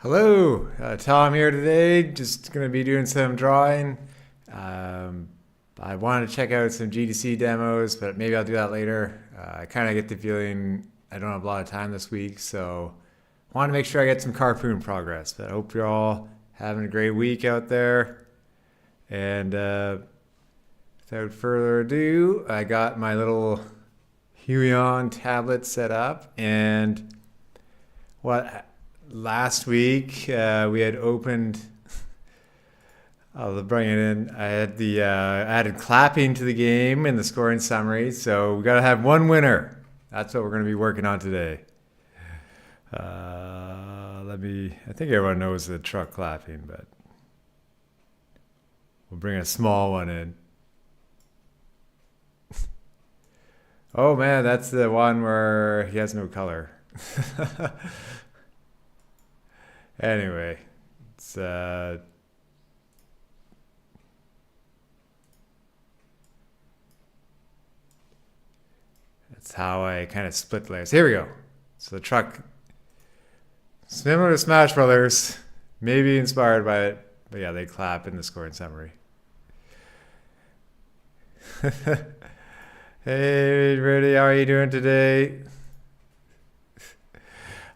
Hello, Tom here today. Just going to be doing some drawing. Um, I wanted to check out some GDC demos, but maybe I'll do that later. I kind of get the feeling I don't have a lot of time this week, so I want to make sure I get some Carpoon progress. But I hope you're all having a great week out there. And without further ado, I got my little Huion tablet set up, and what last week we had opened. I'll bring it in. I had the added clapping to the game in the scoring summary, so we got to have one winner. That's what we're going to be working on today. I think everyone knows the truck clapping, but we'll bring a small one in. Oh man, that's the one where he has no color. Anyway, it's that's how I kind of split layers. Here we go. So the truck, similar to Smash Brothers, maybe inspired by it, but yeah, they clap in the scoring summary. Hey, Rudy, how are you doing today?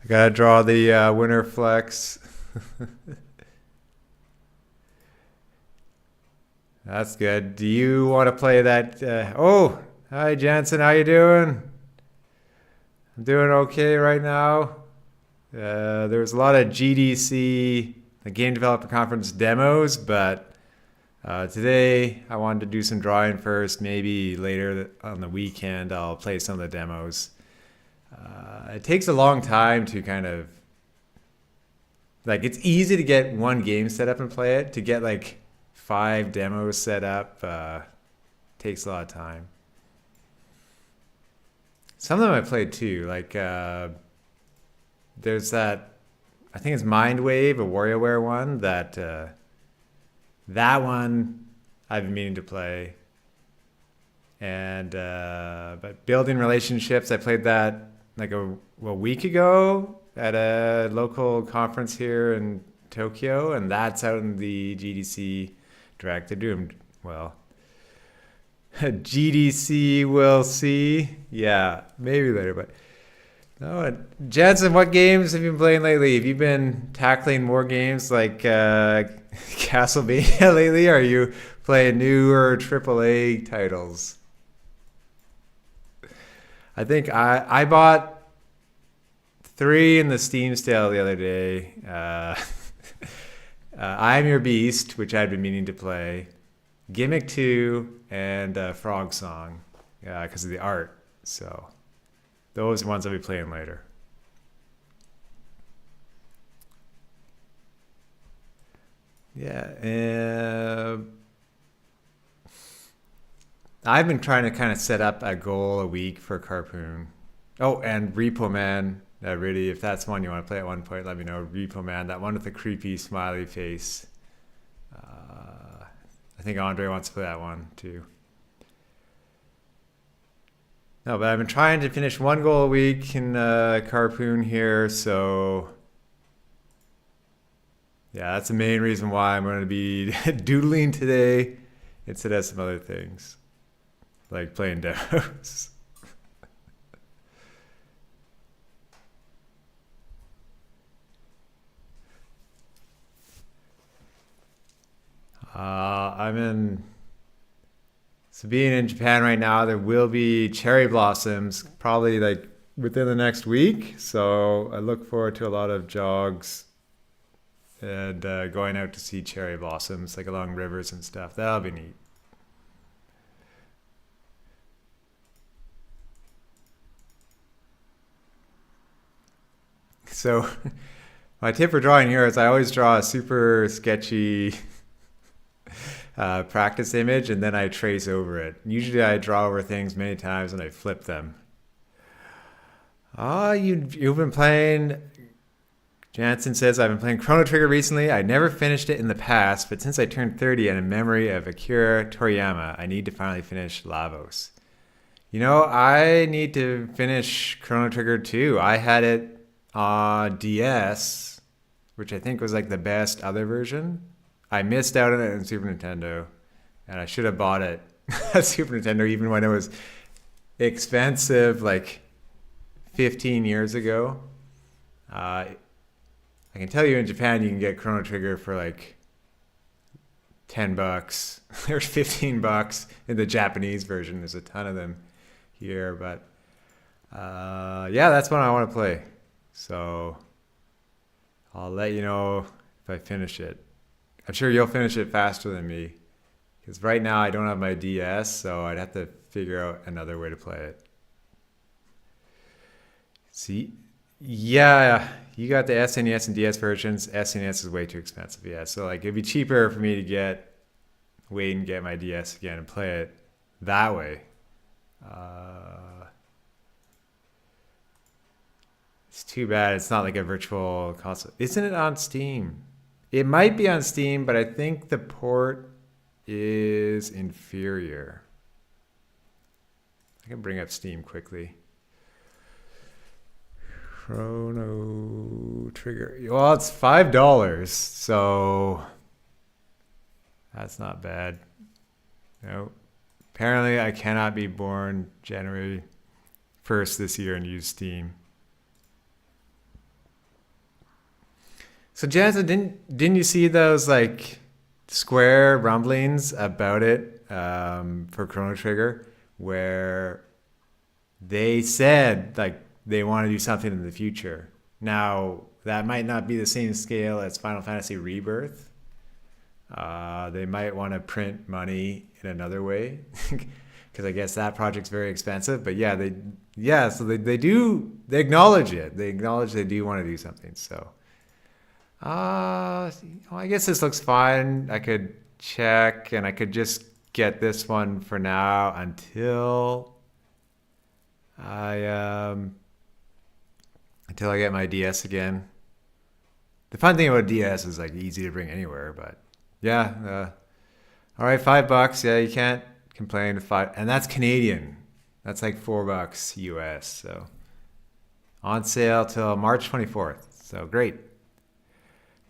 I gotta draw the winner flex. That's good. Do you want to play that? Oh, hi, Jansen. How you doing? I'm doing okay right now. There's a lot of GDC, the Game Developer Conference demos, but today I wanted to do some drawing first. Maybe later on the weekend I'll play some of the demos. It takes a long time to kind of it's easy to get one game set up and play it. To get like 5 demos set up takes a lot of time. Some of them I played too. There's that, I think it's Mind Wave, a WarioWare one. That one I've been meaning to play. And but building relationships, I played that like a week ago at a local conference here in Tokyo, and that's out in the GDC Direct. They're doing well. GDC, we'll see. Yeah, maybe later. But no, Jansen, what games have you been playing lately? Have you been tackling more games like Castlevania lately? Or are you playing newer AAA titles? I think I bought 3 in the Steam sale the other day. I Am Your Beast, which I'd been meaning to play, Gimmick 2, and Frog Song, because of the art. So those are ones I'll be playing later. Yeah, I've been trying to kind of set up a goal a week for Carpoon. Oh, and Repo Man. Really, if that's one you want to play at one point, let me know. Repo Man, that one with the creepy smiley face. I think Andre wants to play that one too. No, but I've been trying to finish one goal a week in Carpoon here, so yeah, that's the main reason why I'm going to be doodling today instead of some other things, like playing demos. I'm in. So being in Japan right now, there will be cherry blossoms probably like within the next week. So I look forward to a lot of jogs and going out to see cherry blossoms like along rivers and stuff. That'll be neat. So my tip for drawing here is I always draw a super sketchy practice image, and then I trace over it. Usually I draw over things many times and I flip them. You've been playing. Jansen says, I've been playing Chrono Trigger recently. I never finished it in the past, but since I turned 30 and in memory of Akira Toriyama, I need to finally finish Lavos. I need to finish Chrono Trigger too. I had it DS which I think was like the best other version. I missed out on it in Super Nintendo, and I should have bought it at Super Nintendo even when it was expensive, like 15 years ago. I can tell you in Japan you can get Chrono Trigger for like $10. There's $15 in the Japanese version. There's a ton of them here, but yeah, that's what I want to play. So I'll let you know if I finish it. I'm sure you'll finish it faster than me, because right now I don't have my DS, so I'd have to figure out another way to play it. See? Yeah, you got the SNES and DS versions. SNES is way too expensive, yeah. So like it'd be cheaper for me to wait and get my DS again and play it that way. It's too bad it's not like a virtual console. Isn't it on Steam? It might be on Steam, but I think the port is inferior. I can bring up Steam quickly. Chrono Trigger. Well, it's $5, so that's not bad. No. Apparently, I cannot be born January 1st this year and use Steam. So, Jansen, didn't you see those like Square rumblings about it for Chrono Trigger, where they said like they want to do something in the future? Now, that might not be the same scale as Final Fantasy Rebirth. They might want to print money in another way, because I guess that project's very expensive. But yeah, so they acknowledge it. They acknowledge they do want to do something. So, I guess this looks fine. I could check, and I could just get this one for now until I get my DS again. The fun thing about DS is like easy to bring anywhere, but yeah. All right, $5. Yeah, you can't complain. And that's Canadian. That's like $4 US. So on sale till March 24th. So great.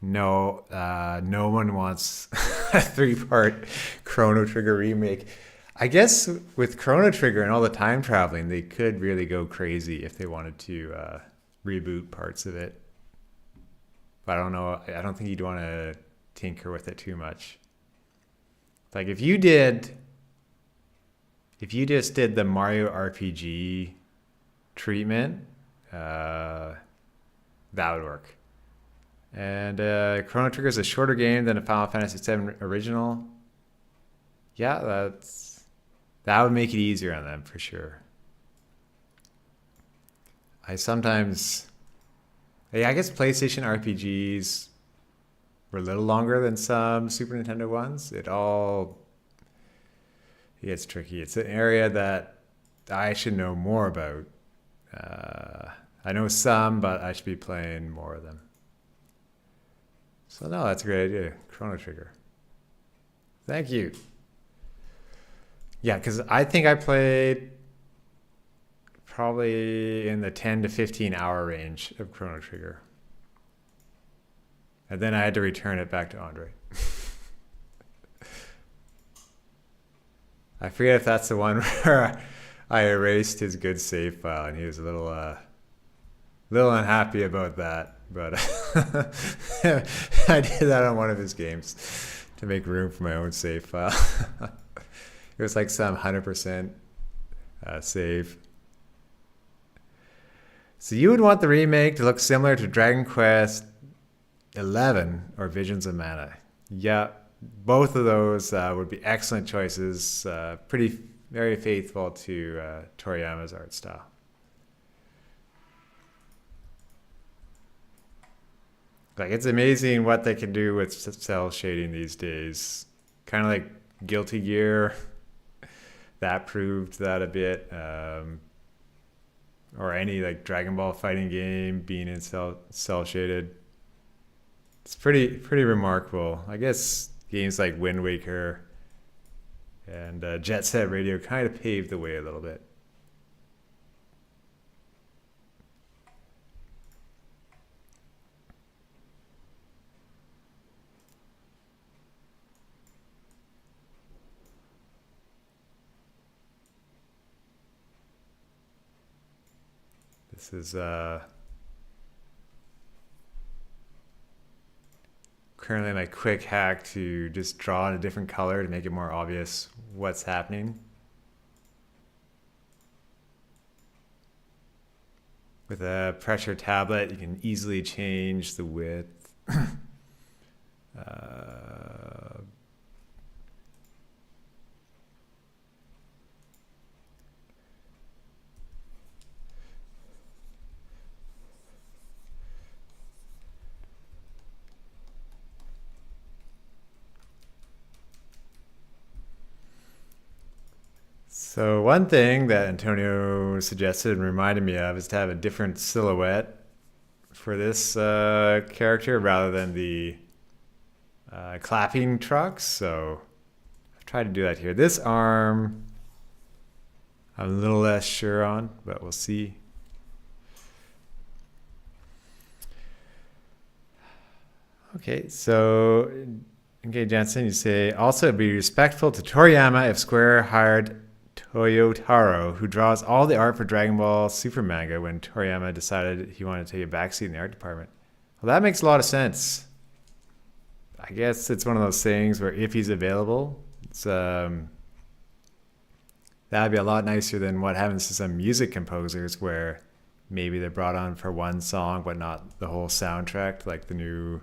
No one wants a 3-part Chrono Trigger remake. I guess with Chrono Trigger and all the time traveling, they could really go crazy if they wanted to reboot parts of it. But I don't know. I don't think you'd want to tinker with it too much. Like if you just did the Mario RPG treatment, that would work. And Chrono Trigger is a shorter game than a Final Fantasy VII original. Yeah, that would make it easier on them for sure. I guess PlayStation RPGs were a little longer than some Super Nintendo ones. It gets tricky. It's an area that I should know more about. I know some, but I should be playing more of them. So no, that's a great idea. Chrono Trigger. Thank you. Yeah, because I think I played probably in the 10 to 15 hour range of Chrono Trigger. And then I had to return it back to Andre. I forget if that's the one where I erased his good save file and he was a little unhappy about that. But I did that on one of his games to make room for my own save file. It was like some 100% save. So you would want the remake to look similar to Dragon Quest 11 or Visions of Mana. Yeah, both of those would be excellent choices. Very faithful to Toriyama's art style. Like, it's amazing what they can do with cell shading these days. Kind of like Guilty Gear. That proved that a bit. Or any like Dragon Ball fighting game being in cell shaded. It's pretty remarkable. I guess games like Wind Waker and Jet Set Radio kind of paved the way a little bit. This is currently my quick hack to just draw in a different color to make it more obvious what's happening. With a pressure tablet, you can easily change the width. So one thing that Antonio suggested and reminded me of is to have a different silhouette for this character rather than the clapping trucks. So I've tried to do that here. This arm, I'm a little less sure on, but we'll see. Okay, so Jensen, you say, also be respectful to Toriyama if Square hired Toyotaro, who draws all the art for Dragon Ball Super manga when Toriyama decided he wanted to take a backseat in the art department. Well, that makes a lot of sense. I guess it's one of those things where if he's available, it's that'd be a lot nicer than what happens to some music composers where maybe they're brought on for one song but not the whole soundtrack, like the new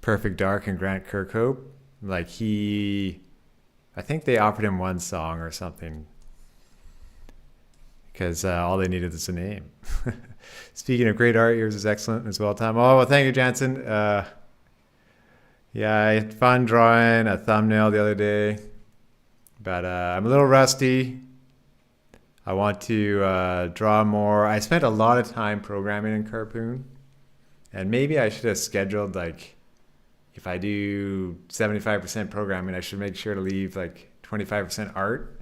Perfect Dark and Grant Kirkhope. Like I think they offered him one song or something because all they needed was a name. Speaking of great art, yours is excellent as well, Tom. Oh, well, thank you, Jansen. Yeah, I had fun drawing a thumbnail the other day, but I'm a little rusty. I want to draw more. I spent a lot of time programming in Carpoon, and maybe I should have scheduled, like, if I do 75% programming, I should make sure to leave like 25% art.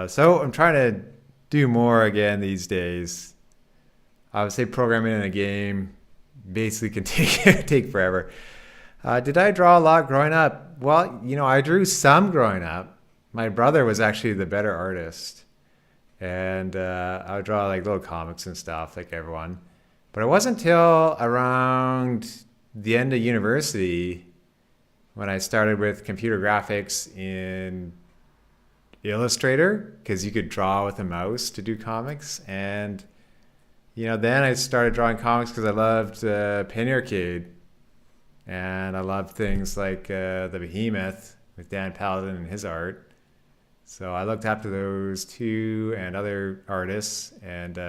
So I'm trying to do more again these days. I would say programming in a game basically can take forever. Did I draw a lot growing up? Well, I drew some growing up. My brother was actually the better artist. And I would draw like little comics and stuff like everyone. But it wasn't until around the end of university when I started with computer graphics in Illustrator, because you could draw with a mouse to do comics. And, then I started drawing comics because I loved Penny Arcade. And I loved things like The Behemoth with Dan Paladin and his art. So I looked up to those two and other artists, and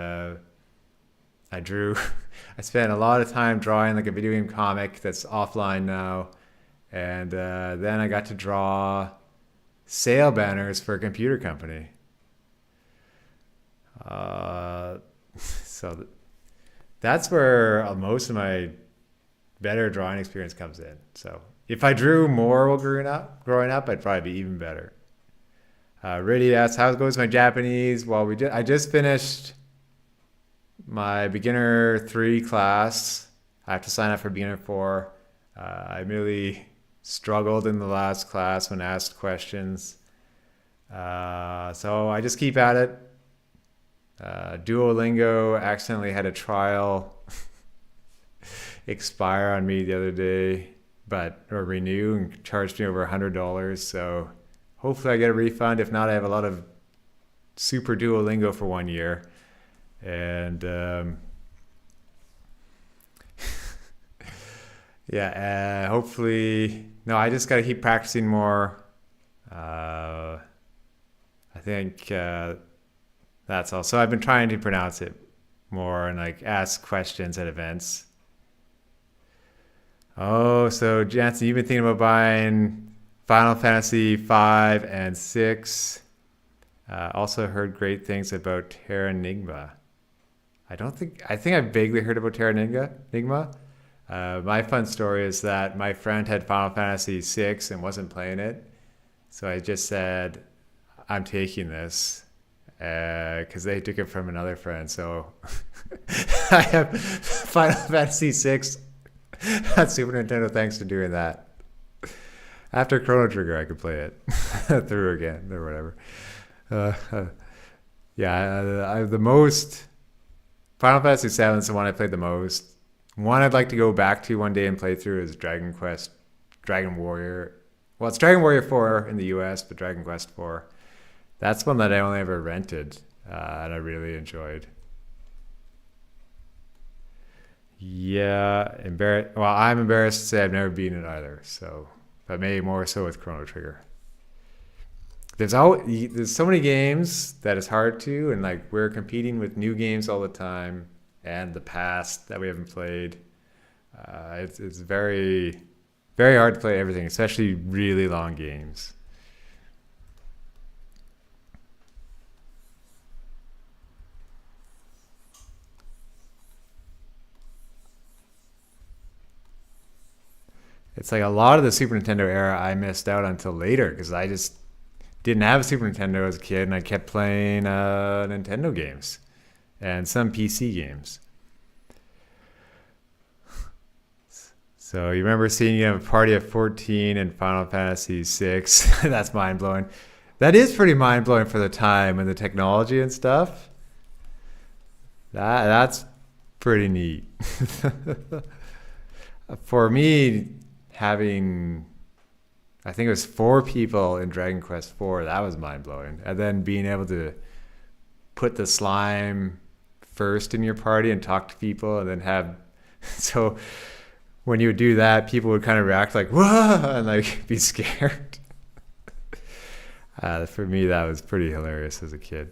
I drew. I spent a lot of time drawing like a video game comic that's offline now, and then I got to draw sale banners for a computer company. So that's where most of my better drawing experience comes in. So if I drew more growing up, I'd probably be even better. Really asks, how goes my Japanese? Well, I just finished my beginner 3 class. I have to sign up for beginner 4. I really struggled in the last class when asked questions. So I just keep at it. Duolingo accidentally had a trial expire on me the other day, or renew, and charged me over $100. So hopefully I get a refund. If not, I have a lot of super Duolingo for 1 year. And hopefully, no, I just got to keep practicing more. I think that's all. So I've been trying to pronounce it more and like ask questions at events. Oh, so Jansen, you've been thinking about buying Final Fantasy 5 and 6. Also heard great things about Terranigma. I think I vaguely heard about Terranigma. My fun story is that my friend had Final Fantasy 6 and wasn't playing it. So I just said, I'm taking this because they took it from another friend. So I have Final Fantasy 6 on Super Nintendo thanks to doing that. After Chrono Trigger, I could play it through again or whatever. The most Final Fantasy VII is the one I played the most. One I'd like to go back to one day and play through is Dragon Warrior. Well, it's Dragon Warrior 4 in the US, but Dragon Quest 4. That's one that I only ever rented, and I really enjoyed. Yeah, well, I'm embarrassed to say I've never beaten it either. So, but maybe more so with Chrono Trigger. There's so many games that it's hard to, and like we're competing with new games all the time, and the past that we haven't played. It's very very hard to play everything, especially really long games. It's like a lot of the Super Nintendo era I missed out until later because I just didn't have a Super Nintendo as a kid, and I kept playing Nintendo games and some PC games. So you remember seeing you have a party of 14 in Final Fantasy 6? That's mind blowing. That is pretty mind blowing for the time and the technology and stuff. That's pretty neat. For me, having I think it was 4 people in Dragon Quest 4, that was mind blowing. And then being able to put the slime first in your party and talk to people, and then have so when you would do that, people would kind of react like whoa and like be scared. For me, that was pretty hilarious as a kid.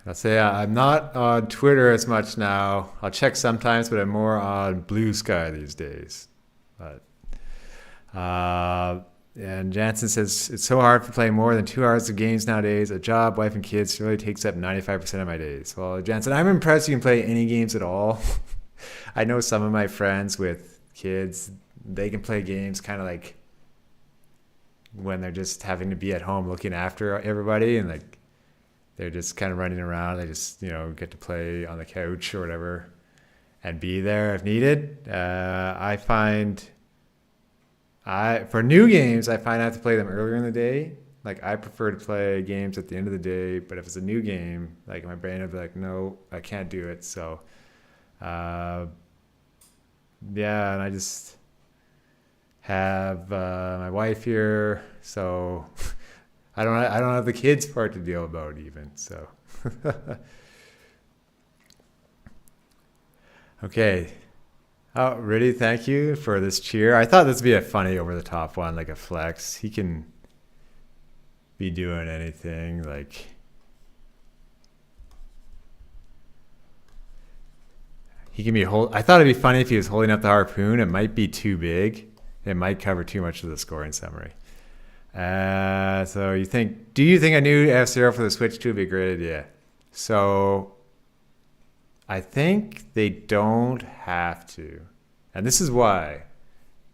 I'll say I'm not on Twitter as much now. I'll check sometimes, but I'm more on Blue Sky these days. But and Jansen says it's so hard to play more than 2 hours of games nowadays. A job, wife, and kids really takes up 95% of my days. Well, Jansen, I'm impressed you can play any games at all. I know some of my friends with kids, they can play games kind of like when they're just having to be at home looking after everybody, and like they're just kind of running around. They just, get to play on the couch or whatever and be there if needed. I find for new games, I find I have to play them earlier in the day. Like I prefer to play games at the end of the day, but if it's a new game, like my brain will be like, no, I can't do it. So, yeah, and I just have my wife here, so I don't have the kids part to deal about even. So, okay. Oh, really? Thank you for this cheer. I thought this would be a funny over the top one, like a flex. He can be doing anything. Like he can be I thought it'd be funny if he was holding up the harpoon. It might be too big. It might cover too much of the scoring summary. So do you think a new F-Zero for the Switch 2 would be a great idea? So I think they don't have to. And this is why.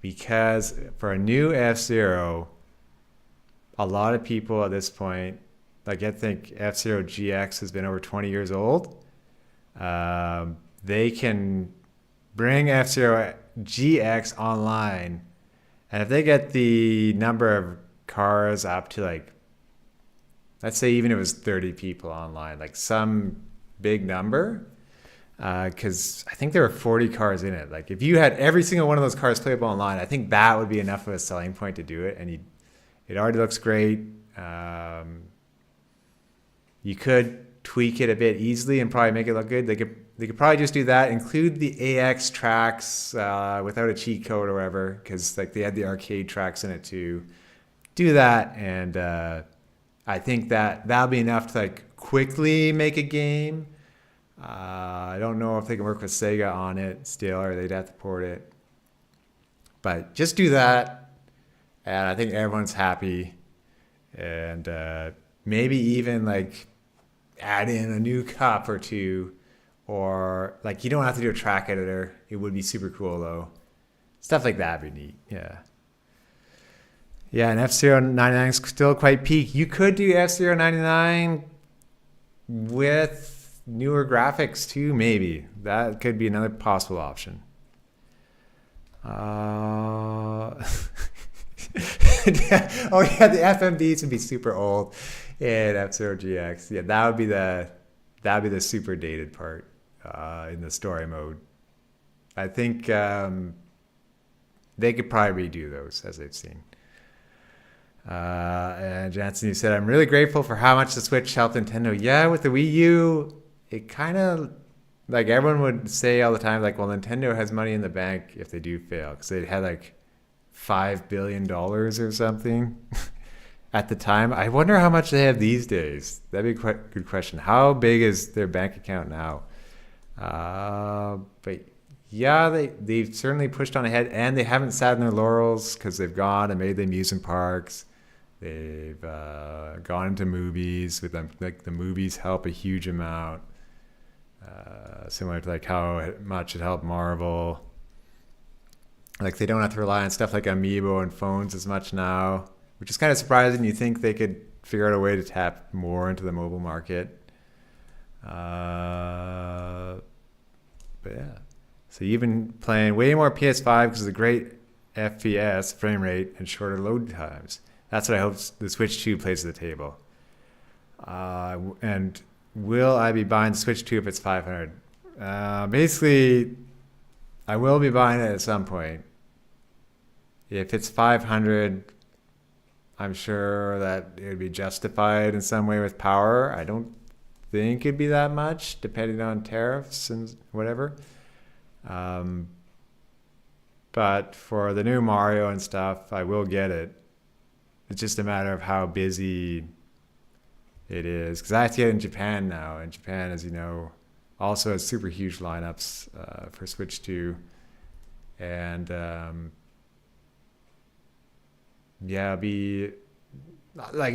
Because for a new F-Zero, a lot of people at this point, like I think F-Zero GX has been over 20 years old. They can bring F-Zero GX online. And if they get the number of cars up to like, let's say even if it was 30 people online, like some big number, because I think there were 40 cars in it. Like if you had every single one of those cars playable online, I think that would be enough of a selling point to do it. And it already looks great. You could tweak it a bit easily and probably make it look good. They could probably just do that, include the AX tracks without a cheat code or whatever, because like they had the arcade tracks in it too. Do that, and I think that'll be enough to like quickly make a game. I don't know if they can work with Sega on it still, or they'd have to port it. But just do that, and I think everyone's happy. And maybe even like add in a new cup or two, or like you don't have to do a track editor. It would be super cool though. Stuff like that would be neat. Yeah. Yeah, and F-Zero 99 is still quite peak. You could do F-Zero 99 with newer graphics too, maybe. That could be another possible option. Oh yeah, the FMVs would be super old in F-Zero GX. Yeah, that would be the super dated part in the story mode. I think they could probably redo those as they've seen. And Jansen, you said, I'm really grateful for how much the Switch helped Nintendo. Yeah, with the Wii U, it kind of, like everyone would say all the time, like, well, Nintendo has money in the bank if they do fail, because they had like $5 billion or something at the time. I wonder how much they have these days. That'd be quite a good question. How big is their bank account now? But yeah, they've certainly pushed on ahead, and they haven't sat in their laurels because they've gone and made the amusement parks. They've gone into movies with them. Like the movies help a huge amount, similar to like how much it helped Marvel. Like they don't have to rely on stuff like Amiibo and phones as much now, which is kind of surprising. You think they could figure out a way to tap more into the mobile market. But yeah. So you've been playing way more PS5 because of the great FPS, frame rate, and shorter load times. That's what I hope the Switch 2 plays to the table. And will I be buying the Switch 2 if it's 500? Basically, I will be buying it at some point. If it's 500, I'm sure that it would be justified in some way with power. I don't think it'd be that much, depending on tariffs and whatever. But for the new Mario and stuff, I will get it. It's just a matter of how busy it is. Because I have to get it in Japan now. And Japan, as you know, also has super huge lineups for Switch 2. And yeah, be like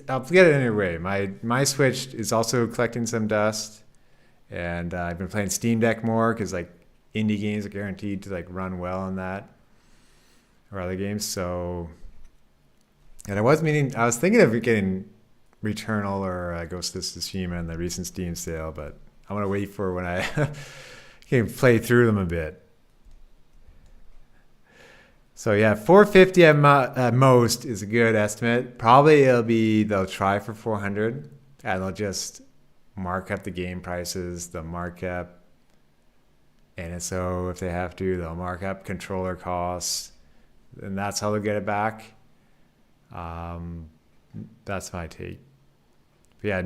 I'll get it anyway. My Switch is also collecting some dust. And I've been playing Steam Deck more because like indie games are guaranteed to like run well on that or other games. So, and I was thinking of getting Returnal or Ghost of Tsushima in the recent Steam sale, but I want to wait for when I can play through them a bit. So yeah, 450 at most is a good estimate. Probably they'll try for 400 and they'll just mark up the game prices. They'll mark up NSO if they have to. They'll mark up controller costs, and that's how they'll get it back. That's my take. But yeah,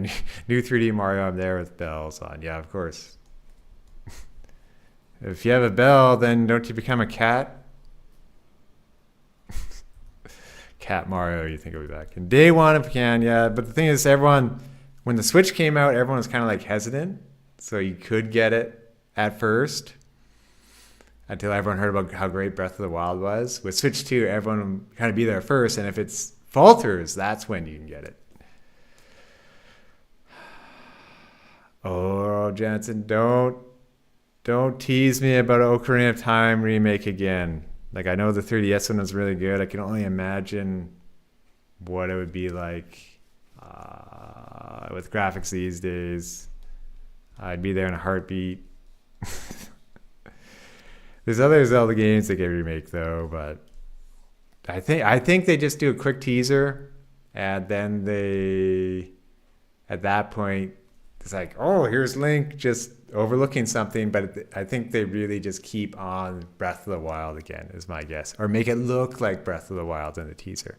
new 3D Mario, I'm there with bells on. Yeah, of course. If you have a bell, then don't you become a cat? Cat Mario, you think it'll be back. And day one if you can, yeah. But the thing is, when the Switch came out, everyone was kind of like hesitant. So you could get it at first until everyone heard about how great Breath of the Wild was. With Switch 2, everyone will kind of be there first. And if it falters, that's when you can get it. Oh, Jansen, don't tease me about Ocarina of Time remake again. Like, I know the 3DS one was really good. I can only imagine what it would be like with graphics these days. I'd be there in a heartbeat. There's other Zelda games that get remake though, but I think they just do a quick teaser, and then at that point it's like, oh, here's Link just overlooking something, but I think they really just keep on Breath of the Wild again, is my guess, or make it look like Breath of the Wild in the teaser.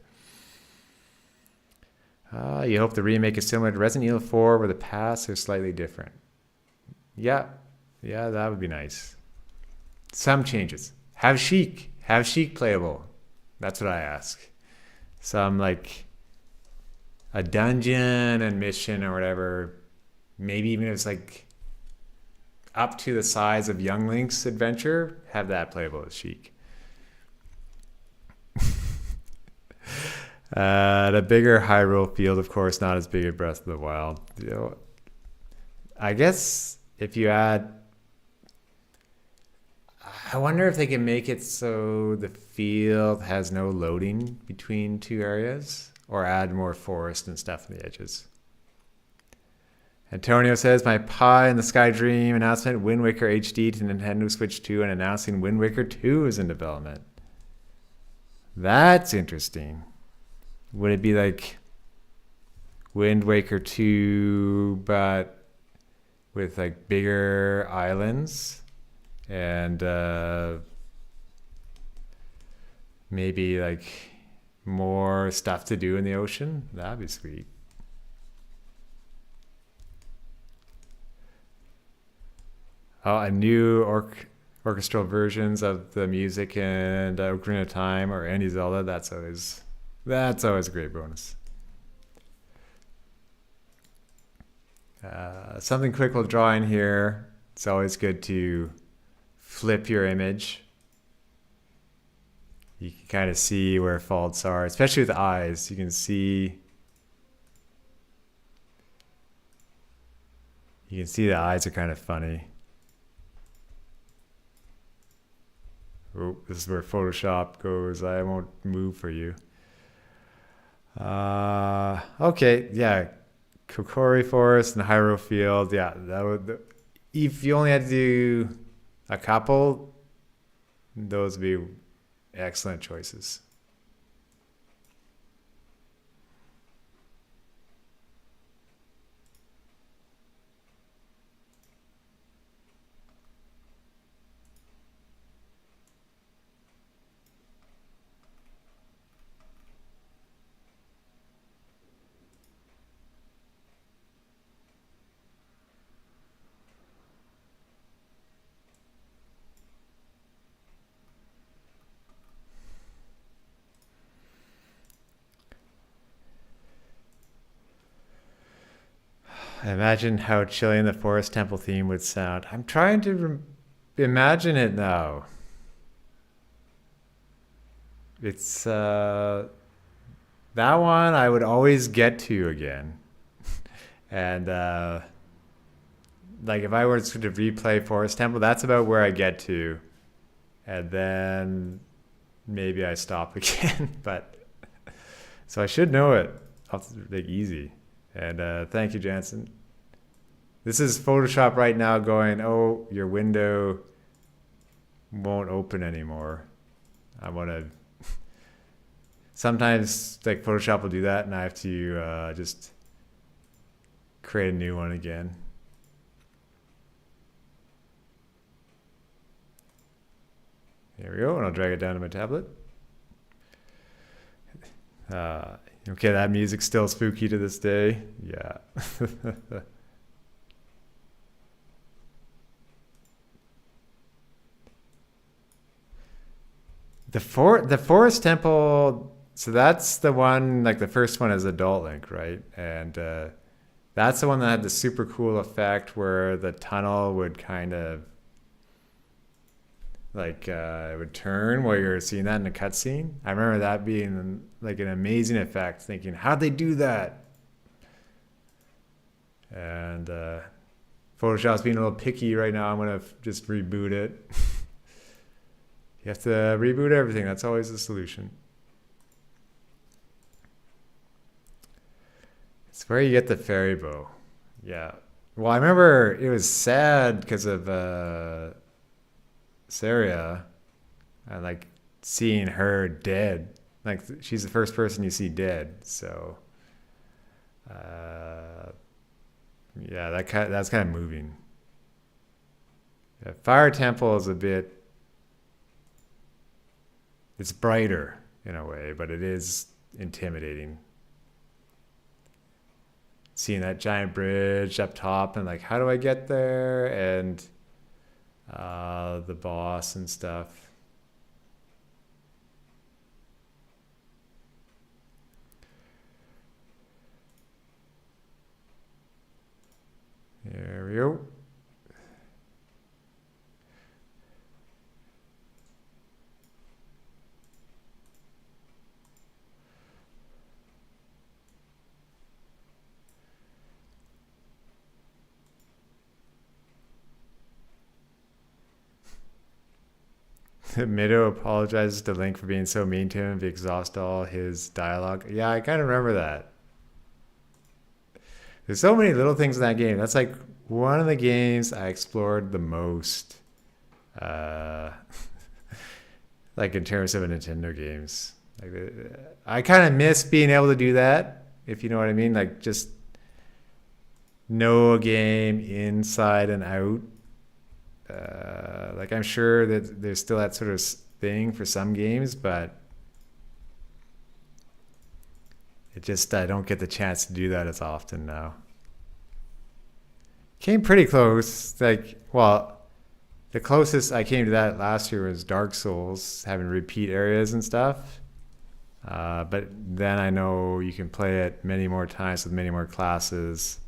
You hope the remake is similar to Resident Evil 4, where the paths are slightly different. Yeah, that would be nice. Some changes. Have Sheik playable. That's what I ask. Some like a dungeon and mission or whatever. Maybe even if it's like up to the size of Young Link's adventure, have that playable as Sheik. The bigger Hyrule field, of course, not as big as Breath of the Wild. I guess if you add, I wonder if they can make it so the field has no loading between two areas, or add more forest and stuff in the edges. Antonio says, my pie in the sky dream announcement, Wind Waker HD to Nintendo Switch 2 and announcing Wind Waker 2 is in development. That's interesting. Would it be like Wind Waker 2, but with like bigger islands and maybe like more stuff to do in the ocean? That'd be sweet. Oh, a new orchestral versions of the music and Ocarina of Time or Andy Zelda. That's always a great bonus. Something quick we'll draw in here. It's always good to flip your image. You can kind of see where faults are, especially with the eyes. You can see the eyes are kind of funny. Oh, this is where Photoshop goes. I won't move for you. Okay, yeah. Kokori Forest and Hyrule Field. Yeah, if you only had to do a couple, those would be excellent choices. Imagine how chilling the Forest Temple theme would sound. I'm trying to imagine it now. It's that one I would always get to again. And like if I were to replay Forest Temple, that's about where I get to. And then maybe I stop again. But so I should know it. Like easy. And thank you, Jansen. This is Photoshop right now going, oh, your window won't open anymore. I want to... Sometimes like Photoshop will do that and I have to just create a new one again. There we go, and I'll drag it down to my tablet. Okay, that music's still spooky to this day. Yeah. The Forest Temple, so that's the one, like the first one is Adult Link, right? And that's the one that had the super cool effect where the tunnel would kind of like it would turn while you're seeing that in a cutscene. I remember that being like an amazing effect, thinking, how'd they do that? And Photoshop's being a little picky right now. I'm gonna just reboot it. You have to reboot everything. That's always the solution. It's where you get the fairy bow. Yeah. Well, I remember it was sad because of Saria and like seeing her dead. Like she's the first person you see dead. So yeah, that's kind of moving. Yeah, Fire Temple is a bit... It's brighter in a way, but it is intimidating. Seeing that giant bridge up top and like, how do I get there? And the boss and stuff. There we go. Mido apologizes to Link for being so mean to him if he exhausts all his dialogue. Yeah, I kind of remember that. There's so many little things in that game. That's like one of the games I explored the most. Uh, like in terms of a Nintendo games. Like I kind of miss being able to do that, if you know what I mean. Like just know a game inside and out. Like I'm sure that there's still that sort of thing for some games, but I don't get the chance to do that as often now. Came pretty close. Like, well, the closest I came to that last year was Dark Souls, having repeat areas and stuff. But then I know you can play it many more times with many more classes.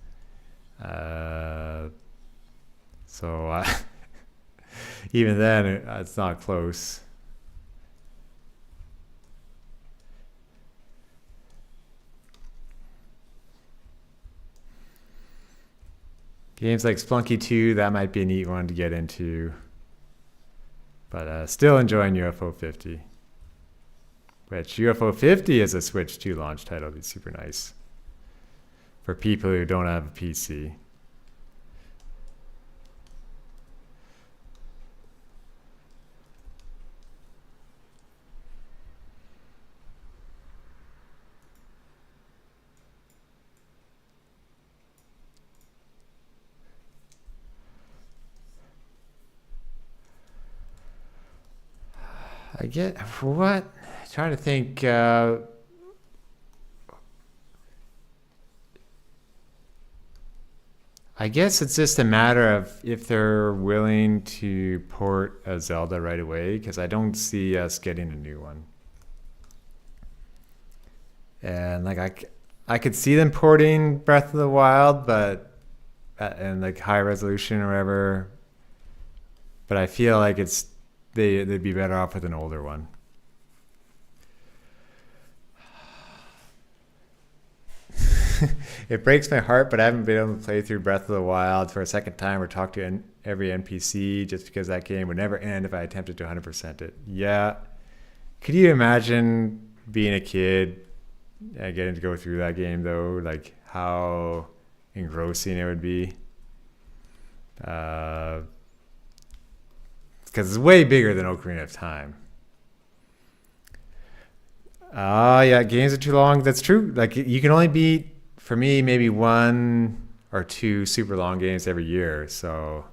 So even then, it's not close. Games like Splunky 2, that might be a neat one to get into. But still enjoying UFO 50. Which UFO 50 is a Switch 2 launch title. It'd be super nice for people who don't have a PC. I get what? Trying to think. I guess it's just a matter of if they're willing to port a Zelda right away, because I don't see us getting a new one. And like I could see them porting Breath of the Wild, but and like high resolution or whatever. But I feel like they'd be better off with an older one. It breaks my heart, but I haven't been able to play through Breath of the Wild for a second time or talk to every NPC just because that game would never end if I attempted to 100% it. Yeah. Could you imagine being a kid and getting to go through that game, though? Like, how engrossing it would be. Because it's way bigger than Ocarina of Time. Yeah, games are too long. That's true. Like, you can only beat, for me, maybe one or two super long games every year. So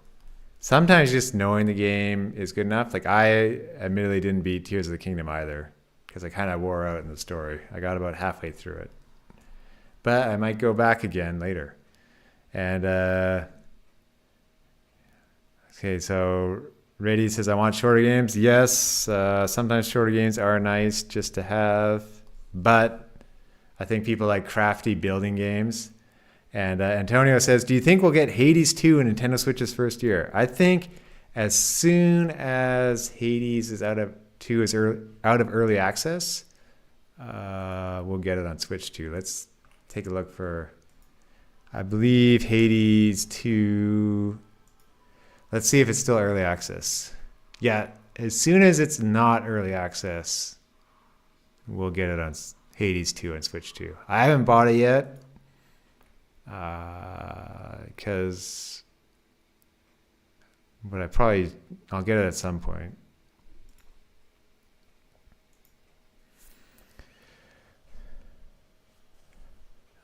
sometimes just knowing the game is good enough. Like, I admittedly didn't beat Tears of the Kingdom either, because I kind of wore out in the story. I got about halfway through it. But I might go back again later. And, okay, so Rady says, I want shorter games. Yes, sometimes shorter games are nice just to have, but I think people like crafty building games. And Antonio says, do you think we'll get Hades 2 in Nintendo Switch's first year? I think as soon as Hades is out of early access, we'll get it on Switch 2. Let's take a look for, I believe Hades 2. Let's see if it's still early access. Yeah, as soon as it's not early access, we'll get it on Hades 2 and Switch 2. I haven't bought it yet because, but I'll get it at some point.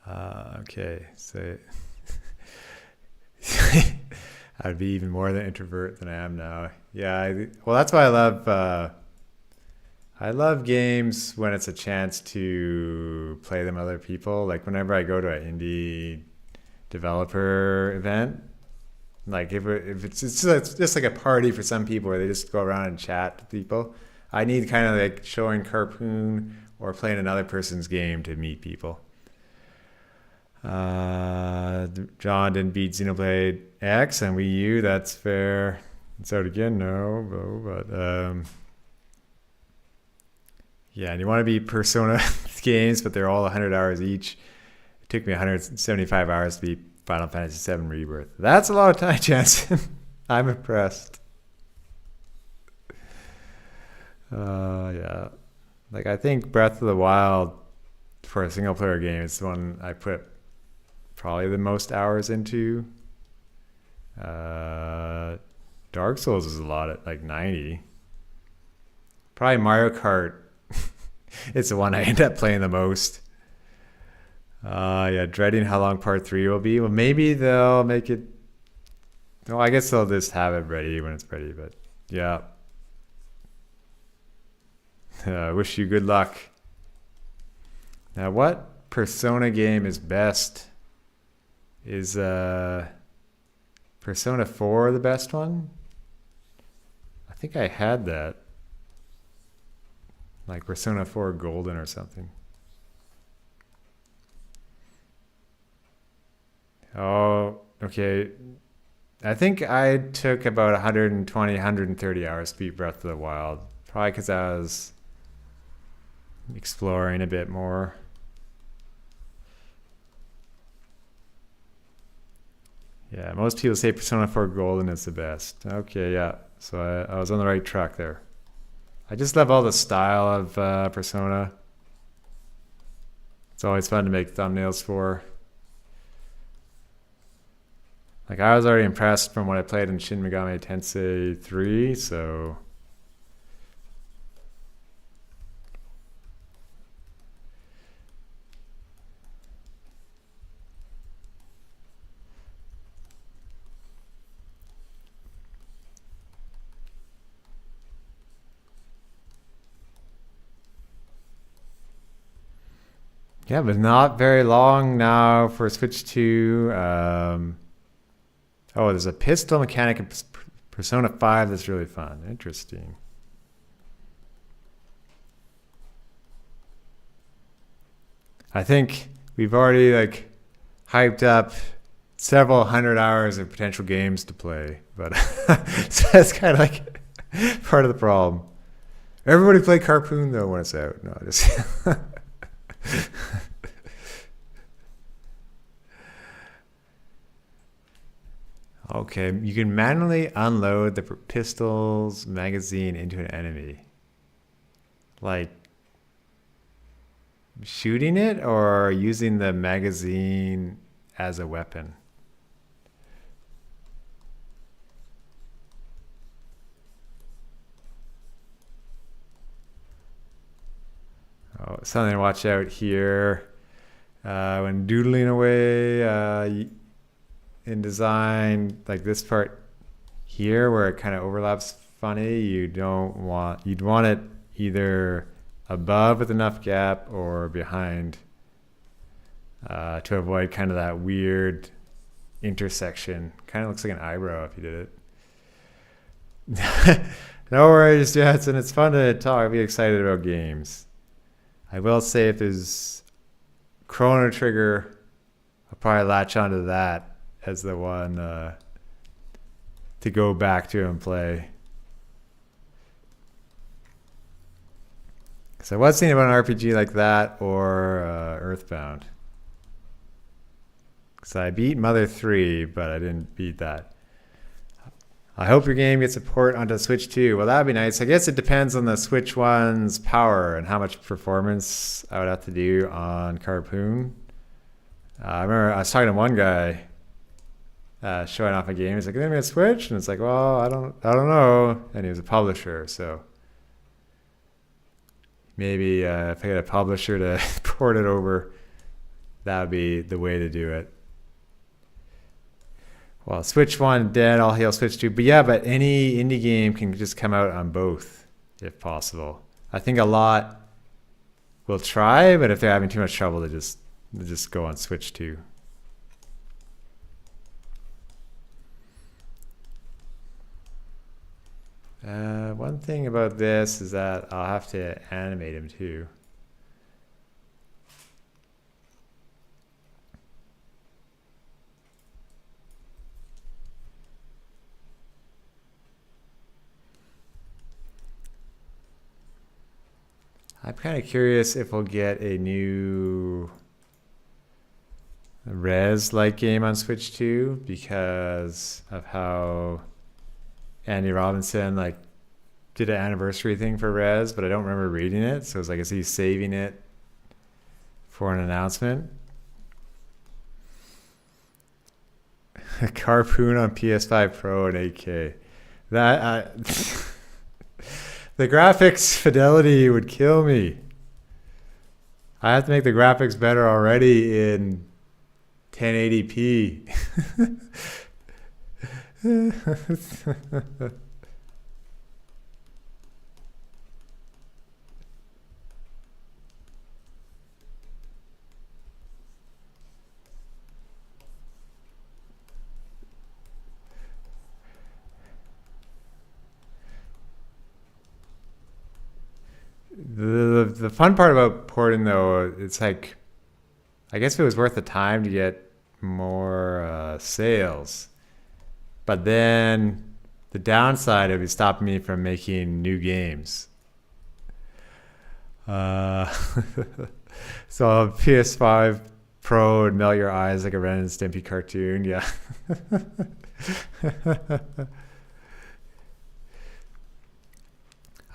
Okay, so I'd be even more of an introvert than I am now. Yeah, well, that's why I love games when it's a chance to play them with other people. Like whenever I go to an indie developer event, like if it's just like a party for some people where they just go around and chat to people. I need kind of like showing Carpoon or playing another person's game to meet people. John didn't beat Xenoblade X and Wii U. That's fair. It's out again, no, but yeah, and you want to beat Persona games, but they're all 100 hours each. It took me 175 hours to beat Final Fantasy VII Rebirth. That's a lot of time, Jansen. I'm impressed. Yeah, like I think Breath of the Wild for a single player game is the one I put probably the most hours into. Dark Souls is a lot at like 90. Probably Mario Kart. It's the one I end up playing the most. Yeah, dreading how long part 3 will be. Well, maybe they'll make it. Well, I guess they'll just have it ready when it's ready. But yeah, wish you good luck. Now, what Persona game is best? Is Persona 4 the best one? I think I had that. Like Persona 4 Golden or something. Oh, okay. I think I took about 120, 130 hours to beat Breath of the Wild. Probably because I was exploring a bit more. Yeah, most people say Persona 4 Golden is the best. Okay, yeah. So I was on the right track there. I just love all the style of Persona. It's always fun to make thumbnails for. Like, I was already impressed from what I played in Shin Megami Tensei 3, so... Yeah, but not very long now for Switch 2. Oh, there's a pistol mechanic in Persona 5 that's really fun. Interesting. I think we've already like hyped up several hundred hours of potential games to play, but so that's kind of like part of the problem. Everybody play Carpoon though when it's out. No, just Okay, you can manually unload the pistol's magazine into an enemy. Like shooting it or using the magazine as a weapon? Oh, something to watch out here. When doodling away, in design, like this part here where it kind of overlaps funny, you'd want it either above with enough gap or behind to avoid kind of that weird intersection. Kind of looks like an eyebrow if you did it. No worries, Jetson. It's fun to talk. I'll be excited about games. I will say if there's Chrono Trigger, I'll probably latch onto that as the one to go back to and play. So I was thinking about an RPG like that or Earthbound. Because I beat Mother 3, but I didn't beat that. I hope your game gets a port onto Switch 2. Well, that would be nice. I guess it depends on the Switch 1's power and how much performance I would have to do on Carpoon. I remember I was talking to one guy showing off a game. He's like, "Is it Switch?" And it's like, "Well, I don't know." And he was a publisher, so maybe if I get a publisher to port it over, that would be the way to do it. Well, Switch 1 dead, all hail Switch 2. But yeah, but any indie game can just come out on both, if possible. I think a lot will try, but if they're having too much trouble, they just go on Switch 2. One thing about this is that I'll have to animate him too. I'm kind of curious if we'll get a new Res-like game on Switch 2 because of how Andy Robinson did an anniversary thing for Res, but I don't remember reading it. So it's like, is he saving it for an announcement? Carpoon on PS5 Pro and 8K. That the graphics fidelity would kill me. I have to make the graphics better already in 1080p. The fun part about porting though, it's like I guess it was worth the time to get more sales, but then the downside of it stopping me from making new games. Uh, so PS5 Pro would melt your eyes like a Ren and Stimpy cartoon. Yeah.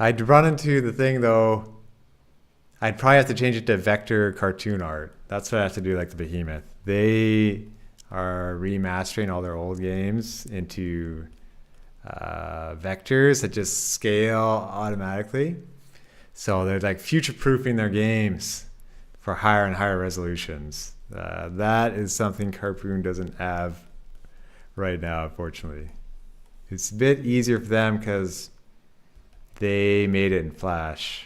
I'd run into the thing though. I'd probably have to change it to vector cartoon art. That's what I have to do, like the Behemoth. They are remastering all their old games into vectors that just scale automatically. So they're like future-proofing their games for higher and higher resolutions. That is something Carpoon doesn't have right now, unfortunately. It's a bit easier for them because they made it in Flash.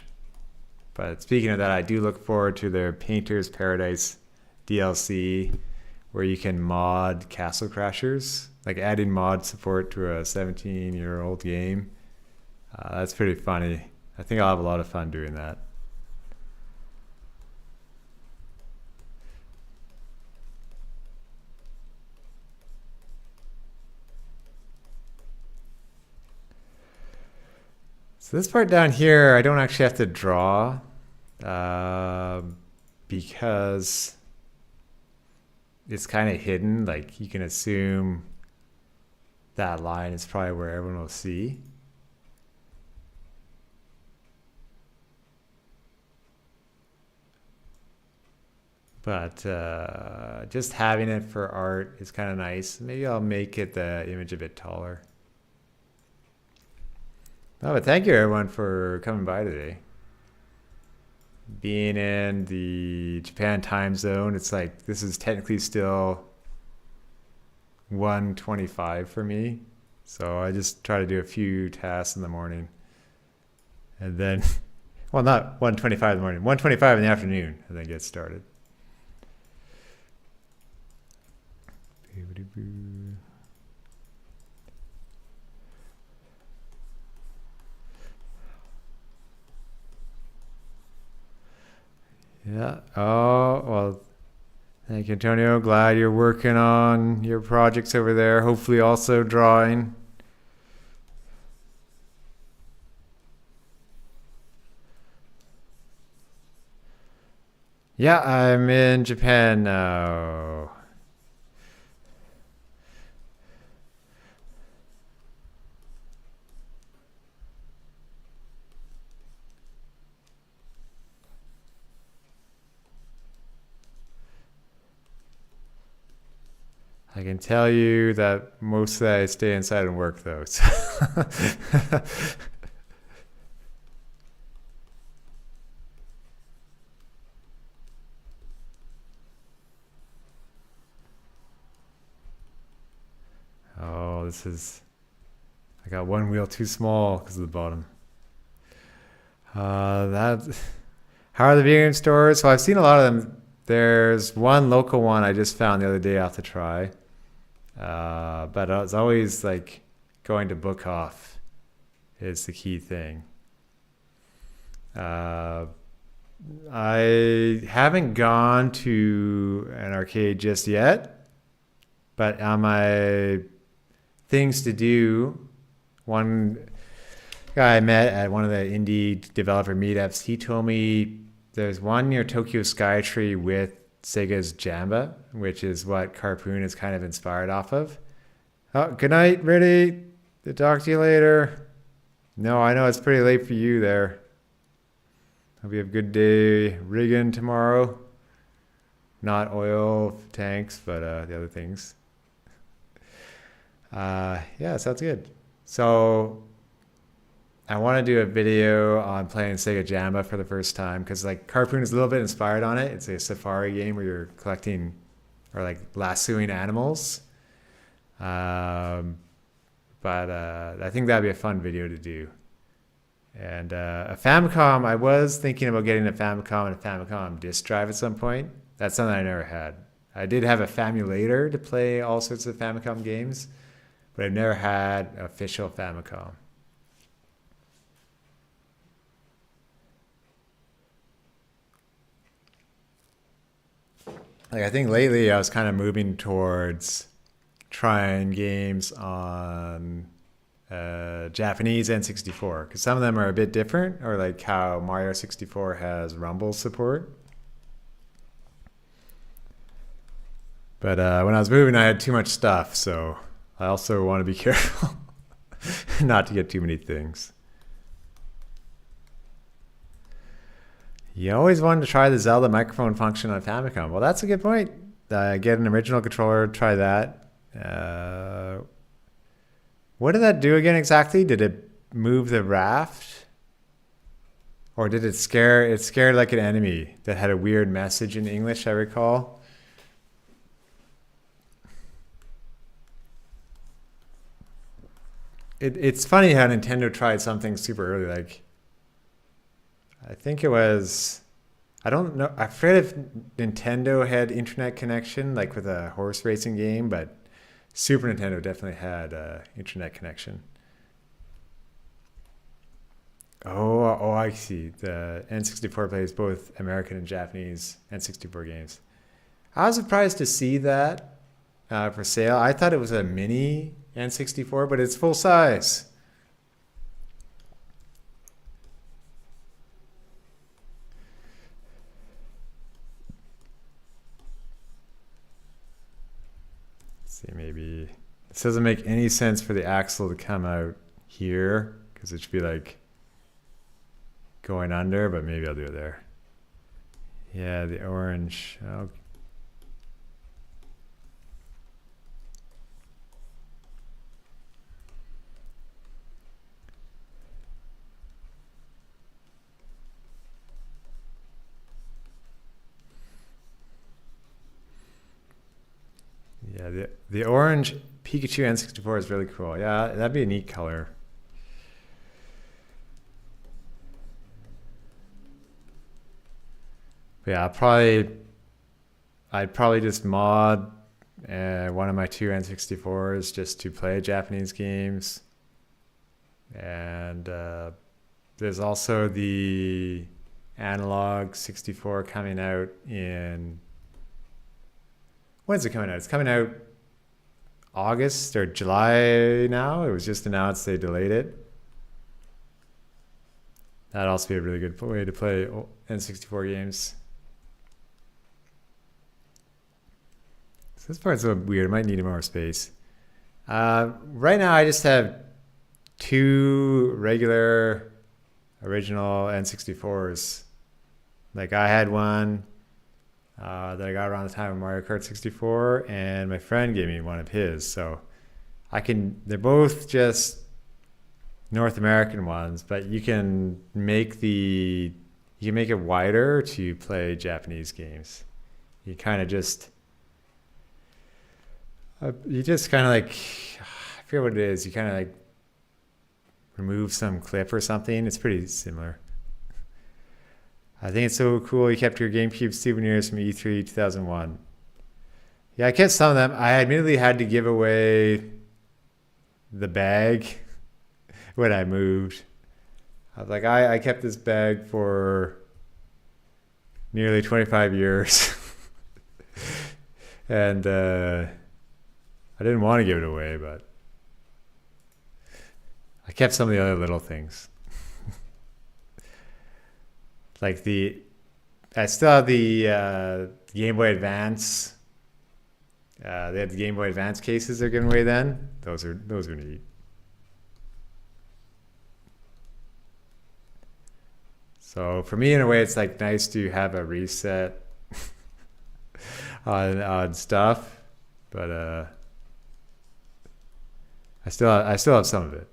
But speaking of that, I do look forward to their Painter's Paradise DLC where you can mod Castle Crashers, like adding mod support to a 17-year-old game. That's pretty funny. I think I'll have a lot of fun doing that. So this part down here, I don't actually have to draw because it's kind of hidden. Like you can assume that line is probably where everyone will see. But just having it for art is kind of nice. Maybe I'll make it the image a bit taller. Oh, but thank you everyone for coming by today. Being in the Japan time zone, it's like this is technically still 1:25 for me. So I just try to do a few tasks in the morning. And then, well, not 1:25 in the morning, 1:25 in the afternoon, and then get started. Yeah. Oh, well, thank you, Antonio. Glad you're working on your projects over there. Hopefully also drawing. Yeah, I'm in Japan now. I can tell you that mostly I stay inside and work though. So oh, this is. I got one wheel too small because of the bottom. That. How are the video game stores? So I've seen a lot of them. There's one local one I just found the other day I have to try. But it's always like going to book off is the key thing. I haven't gone to an arcade just yet, but on my things to do, one guy I met at one of the indie developer meetups, he told me there's one near Tokyo Skytree with Sega's Jamba, which is what Carpoon is kind of inspired off of. Oh, good night, Riddy. To talk to you later. No, I know it's pretty late for you there. Hope you have a good day rigging tomorrow. Not oil tanks, but the other things. Yeah, sounds good. So I want to do a video on playing Sega Jamba for the first time because like Carpoon is a little bit inspired on it. It's a safari game where you're collecting or like lassoing animals. Um, but I think that'd be a fun video to do. And a Famicom, I was thinking about getting a Famicom and a Famicom disk drive at some point. That's something I never had. I did have a Famulator to play all sorts of Famicom games, but I've never had an official Famicom. Like I think lately I was kind of moving towards trying games on Japanese N64 because some of them are a bit different, or like how Mario 64 has rumble support. But when I was moving, I had too much stuff, so I also want to be careful not to get too many things. You always wanted to try the Zelda microphone function on Famicom. Well, that's a good point. Get an original controller, try that. What did that do again exactly? Did it move the raft? Or did it scare? It scared like an enemy that had a weird message in English, I recall. It's funny how Nintendo tried something super early. Like, I think it was, I don't know, I forget if Nintendo had internet connection, like with a horse racing game, but Super Nintendo definitely had internet connection. Oh, I see. The N64 plays both American and Japanese N64 games. I was surprised to see that for sale. I thought it was a mini N64, but it's full size. Let's see, maybe this doesn't make any sense for the axle to come out here because it should be like going under, but maybe I'll do it there. Yeah, the orange. Oh. Yeah, the orange Pikachu N64 is really cool. Yeah, that'd be a neat color. But yeah, I'd probably just mod one of my two N64s just to play Japanese games. And there's also the analog 64 coming out in, when's it coming out? It's coming out August or July now. It was just announced they delayed it. That'd also be a really good way to play N64 games. So this part's so weird. I might need more space. Right now I just have two regular original N64s. Like I had one that I got around the time of Mario Kart 64, and my friend gave me one of his. So they're both just North American ones, but you can make it wider to play Japanese games. You kind of just like, I forget what it is. You kind of like remove some clip or something. It's pretty similar. I think it's so cool you kept your GameCube souvenirs from E3 2001. Yeah, I kept some of them. I admittedly had to give away the bag when I moved. I was like, I kept this bag for nearly 25 years. And I didn't want to give it away, but I kept some of the other little things. Like I still have the Game Boy Advance. They had the Game Boy Advance cases they're giving away then. Those are neat. So for me, in a way, it's like nice to have a reset on stuff, but I still have some of it.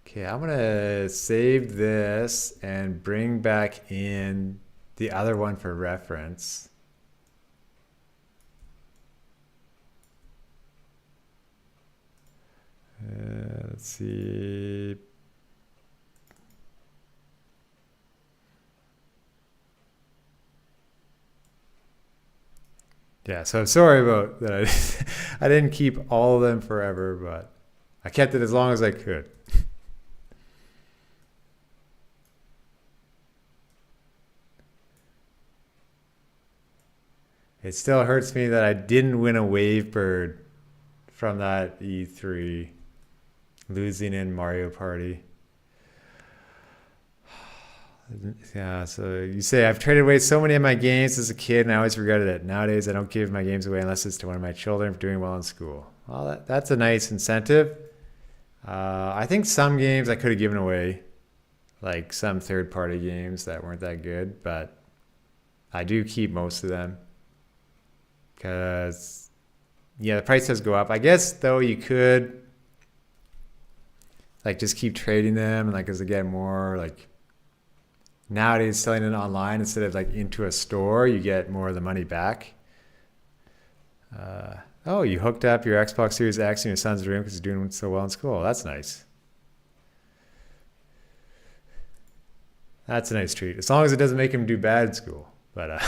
Okay, I'm gonna save this and bring back in the other one for reference. Let's see. Yeah, so I'm sorry about that. I didn't keep all of them forever, but I kept it as long as I could. It still hurts me that I didn't win a Wavebird from that E3, losing in Mario Party. Yeah, so you say I've traded away so many of my games as a kid, and I always regretted it. Nowadays, I don't give my games away unless it's to one of my children for doing well in school. Well, that's a nice incentive. I think some games I could have given away, like some third-party games that weren't that good, but I do keep most of them because, yeah, the price does go up. I guess though you could like just keep trading them, and like as they get more like. Nowadays, selling it online instead of like into a store, you get more of the money back. Oh, you hooked up your Xbox Series X in your son's room because he's doing so well in school. That's nice. That's a nice treat, as long as it doesn't make him do bad in school. But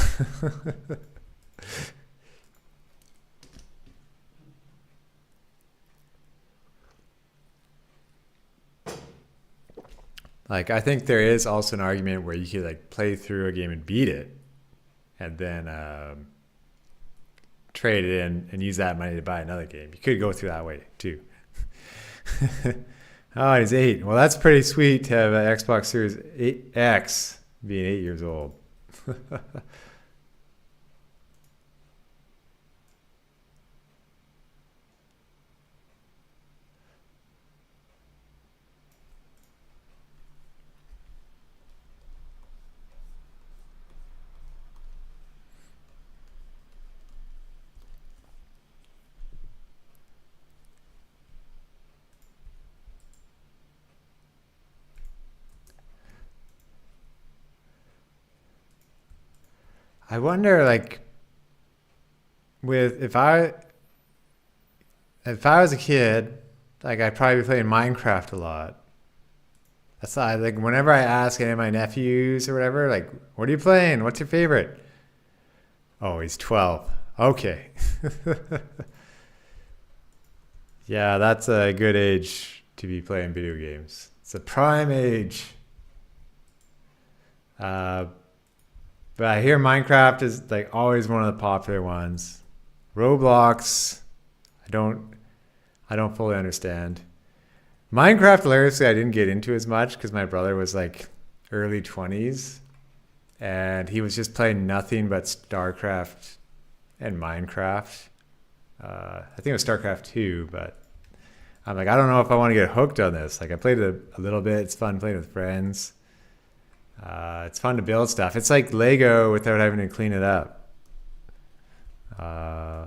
like I think there is also an argument where you could like play through a game and beat it, and then trade it in and use that money to buy another game. You could go through that way too. Oh, he's 8. Well, that's pretty sweet to have an Xbox Series 8X being 8 years old. I wonder, like, with if I was a kid, like I'd probably be playing Minecraft a lot. That's like whenever I ask any of my nephews or whatever, like, what are you playing? What's your favorite? Oh, he's 12. Okay. Yeah, that's a good age to be playing video games. It's a prime age. Uh, but I hear Minecraft is like always one of the popular ones. Roblox, I don't, I don't fully understand. Minecraft, hilariously, I didn't get into as much because my brother was like early 20s and he was just playing nothing but StarCraft and Minecraft. I think it was StarCraft 2, but I'm like, I don't know if I want to get hooked on this. Like, I played it a little bit. It's fun playing with friends. It's fun to build stuff. It's like Lego without having to clean it up. Uh,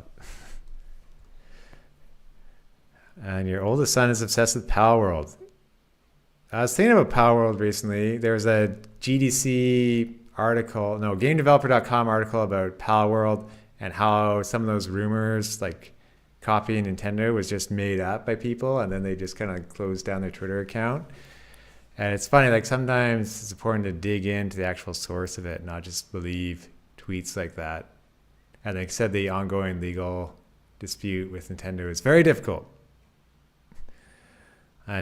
and your oldest son is obsessed with Pal World. I was thinking about Power World recently. There was a GDC article, no, GameDeveloper.com article about Power World and how some of those rumors, like copying Nintendo, was just made up by people, and then they just kind of closed down their Twitter account. And it's funny, like sometimes it's important to dig into the actual source of it, not just believe tweets like that. And like I said, the ongoing legal dispute with Nintendo is very difficult.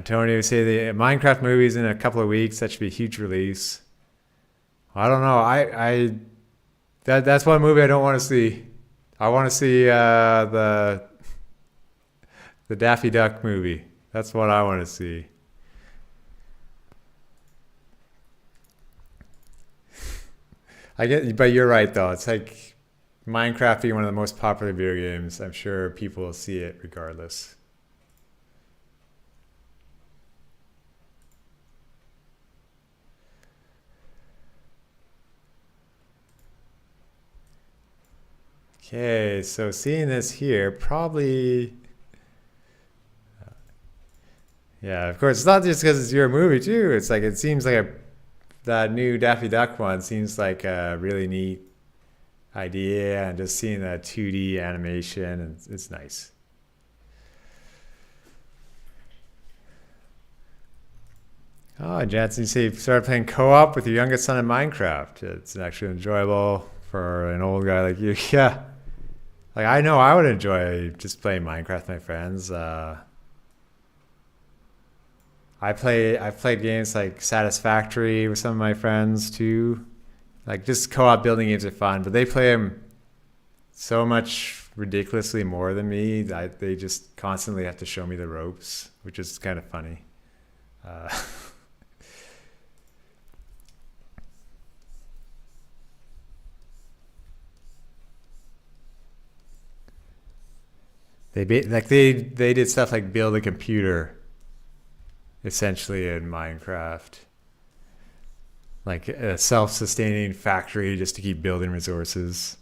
Tony would say the Minecraft movie's in a couple of weeks. That should be a huge release. I don't know. That's one movie I don't want to see. I want to see the Daffy Duck movie. That's what I want to see. I get, but you're right though. It's like Minecraft being one of the most popular video games. I'm sure people will see it regardless. Okay, so seeing this here, probably, yeah, of course, it's not just because it's your movie too. It's like, it seems like that new Daffy Duck one seems like a really neat idea, and just seeing that 2D animation, and it's nice. Oh, Jansen, you say you started playing co-op with your youngest son in Minecraft. It's actually enjoyable for an old guy like you. Yeah. Like, I know I would enjoy just playing Minecraft with my friends. I've played games like Satisfactory with some of my friends too. Like, just co-op building games are fun, but they play them so much ridiculously more than me that they just constantly have to show me the ropes, which is kind of funny. Uh, they did stuff like build a computer essentially in Minecraft, like a self-sustaining factory just to keep building resources.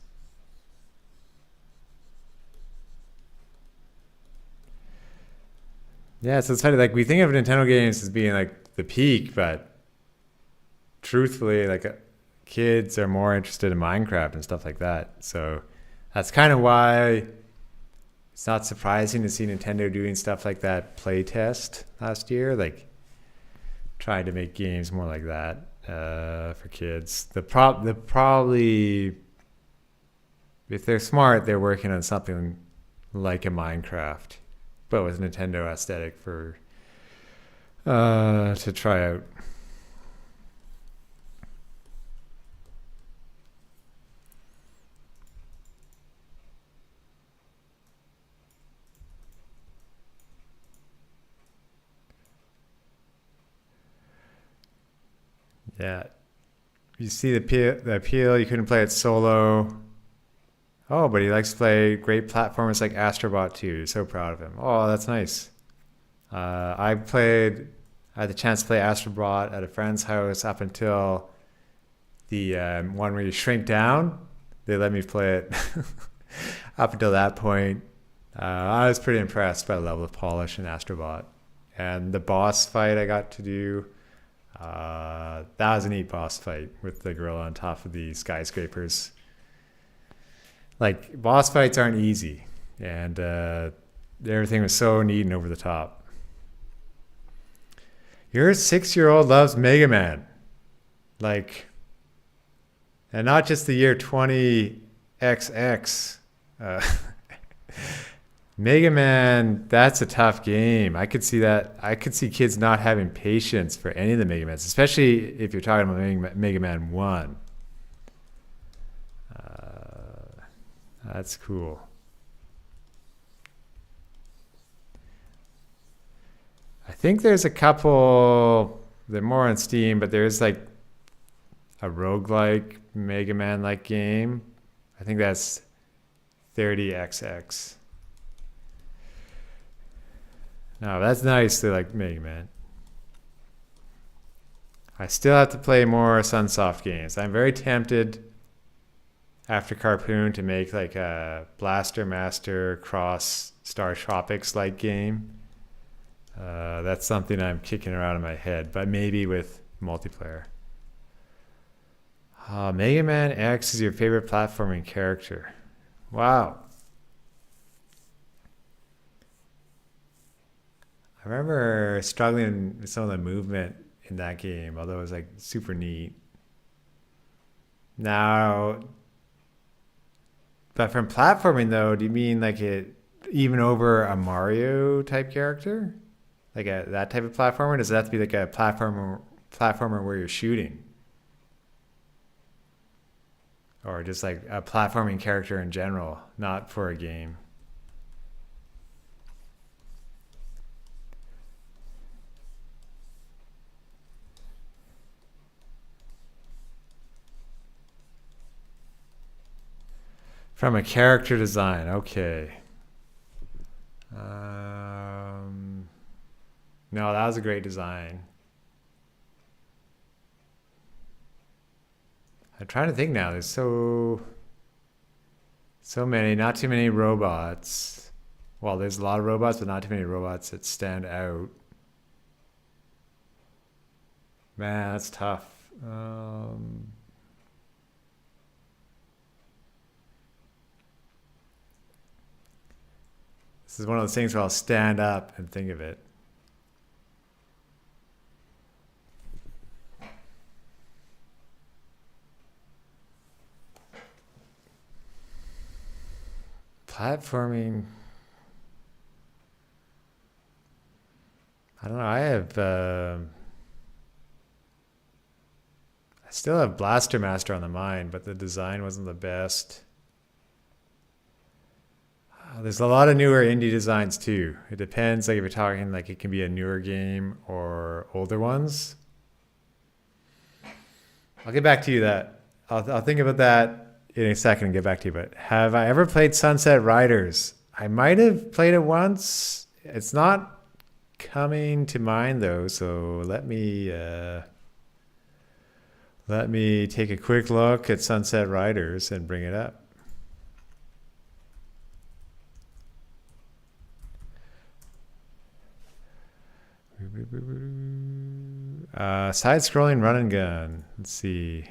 Yeah, so it's funny. Like, we think of Nintendo games as being like the peak, but truthfully, like, kids are more interested in Minecraft and stuff like that. So that's kind of why it's not surprising to see Nintendo doing stuff like that playtest last year, like trying to make games more like that for kids. The probably, if they're smart, they're working on something like a Minecraft, but with Nintendo aesthetic for to try out. Yeah, you see the appeal. You couldn't play it solo. Oh, but he likes to play great platformers like Astrobot too. So proud of him. Oh, that's nice. I had the chance to play Astrobot at a friend's house up until the one where you shrink down. They let me play it up until that point. I was pretty impressed by the level of polish in Astrobot. And the boss fight I got to do, that was a neat boss fight with the gorilla on top of the skyscrapers. Like, boss fights aren't easy, and everything was so neat and over the top. Your 6-year-old loves Mega Man, like, and not just the year 20XX. Uh, Mega Man, that's a tough game. I could see that. I could see kids not having patience for any of the Mega Mans, especially if you're talking about Mega Man 1. Uh, that's cool. I think there's a couple, they're more on Steam, but there's like a roguelike Mega Man like game. I think that's 30XX. No, that's nice. They like Mega Man. I still have to play more Sunsoft games. I'm very tempted after Carpoon to make like a Blaster Master cross Star Tropics like game. That's something I'm kicking around in my head, but maybe with multiplayer. Mega Man X is your favorite platforming character. Wow. I remember struggling with some of the movement in that game, although it was like super neat. Now, but from platforming though, do you mean like it even over a Mario type character? Like that type of platformer? Does it have to be like a platformer where you're shooting? Or just like a platforming character in general, not for a game? From a character design, okay. Um, no, that was a great design. I'm trying to think now. There's So many, not too many robots. Well, there's a lot of robots, but not too many robots that stand out. Man, that's tough. This is one of those things where I'll stand up and think of it. Platforming. I don't know. I still have Blaster Master on the mind, but the design wasn't the best. There's a lot of newer indie designs too. It depends, like if you're talking like it can be a newer game or older ones. I'll get back to you that. I'll think about that in a second and get back to you. But have I ever played Sunset Riders? I might have played it once. It's not coming to mind though, so let me take a quick look at Sunset Riders and bring it up. Side-scrolling run and gun. Let's see.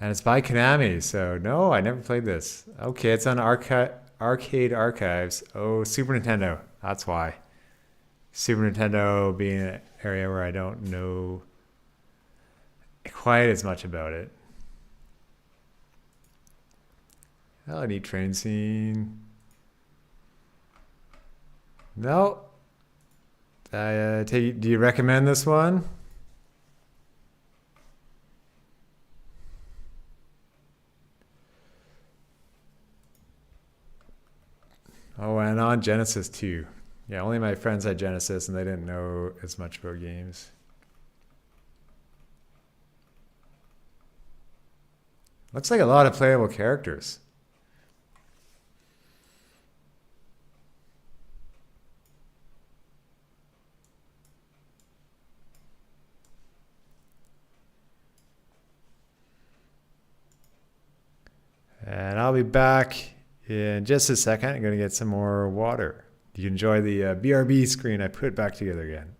And it's by Konami, so no, I never played this. Okay, it's on Arcade Archives. Oh, Super Nintendo. That's why. Super Nintendo being an area where I don't know quite as much about it. Oh, neat train scene. No. Do you recommend this one? Oh, and on Genesis too. Yeah, only my friends had Genesis and they didn't know as much about games. Looks like a lot of playable characters. And I'll be back in just a second. I'm going to get some more water. You enjoy the BRB screen I put back together again.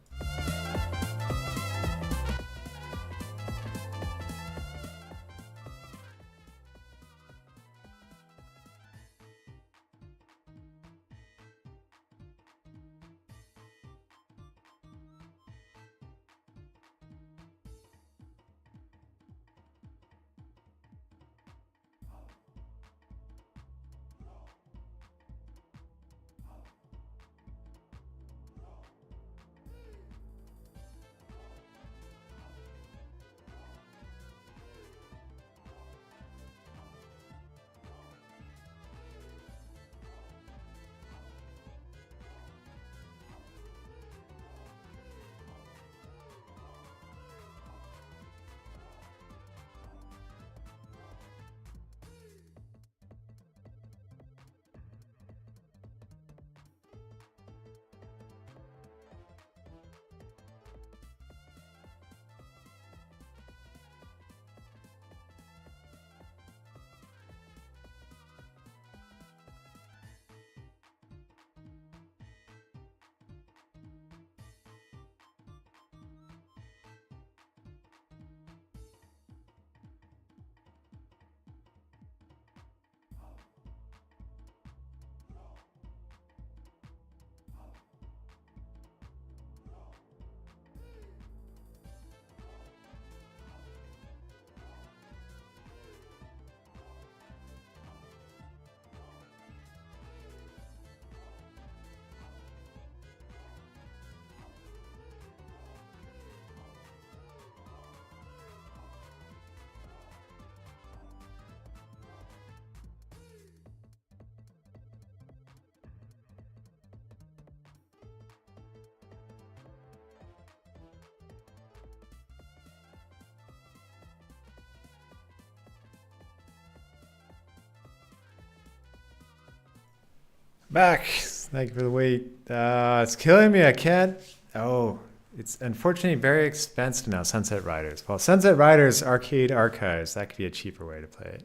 Back. Thank you for the wait. It's killing me. I can't. Oh, It's unfortunately very expensive now, Sunset Riders. Well, Sunset Riders Arcade Archives, that could be a cheaper way to play it.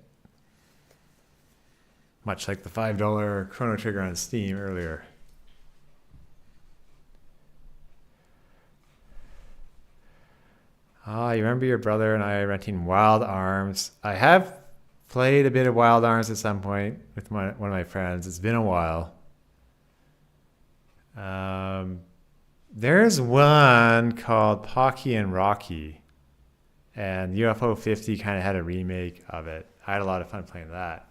Much like the $5 Chrono Trigger on Steam earlier. Ah, you remember your brother and I renting Wild Arms. I have played a bit of Wild Arms at some point with one of my friends. It's been a while. There's one called Pocky and Rocky, and UFO 50 kind of had a remake of it. I had a lot of fun playing that.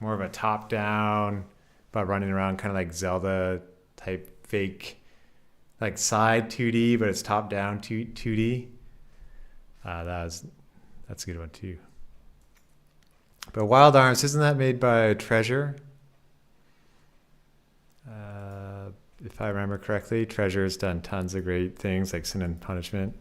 More of a top-down, but running around kind of like Zelda type fake, like side 2D, but it's top-down 2D. That's a good one too. But Wild Arms, isn't that made by Treasure? If I remember correctly, Treasure's done tons of great things like Sin and Punishment.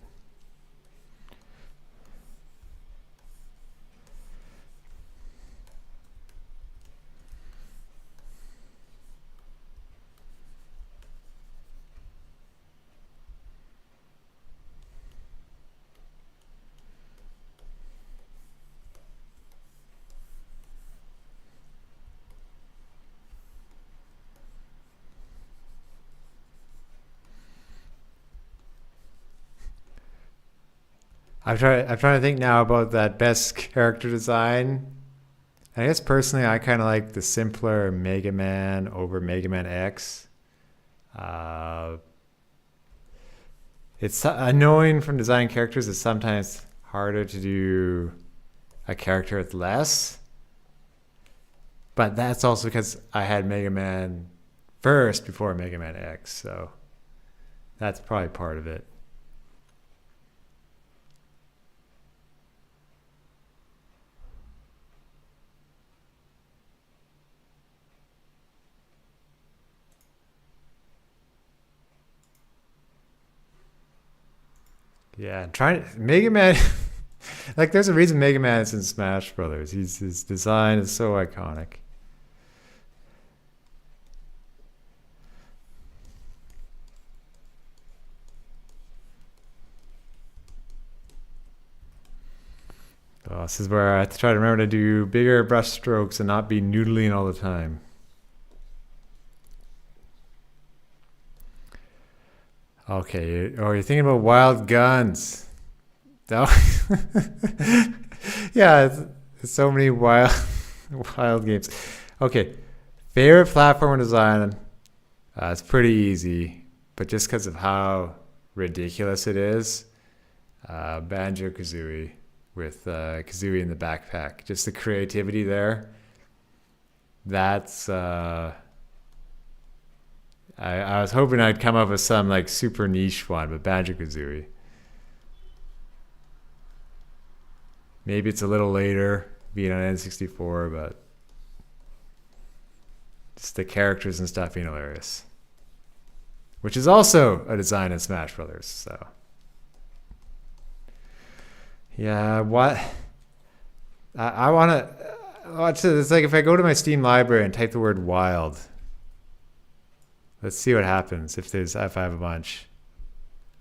I'm trying to think now about that best character design. I guess personally, I kind of like the simpler Mega Man over Mega Man X. Uh, it's annoying from designing characters. It's sometimes harder to do a character with less. But that's also because I had Mega Man first before Mega Man X. So that's probably part of it. Yeah, trying Mega Man. Like, there's a reason Mega Man is in Smash Brothers. His design is so iconic. Oh, this is where I have to try to remember to do bigger brush strokes and not be noodling all the time. Okay, oh, you're thinking about Wild Guns. That yeah, it's so many wild games. Okay, favorite platformer design. It's pretty easy, but just because of how ridiculous it is, Banjo Kazooie with Kazooie in the backpack. Just the creativity there. That's I was hoping I'd come up with some like super niche one, but Banjo Kazooie. Maybe it's a little later, being on N64, but just the characters and stuff being hilarious. Which is also a design in Smash Brothers. So yeah, what I want to watch it. It's like if I go to my Steam library and type the word wild. Let's see what happens if I have a bunch.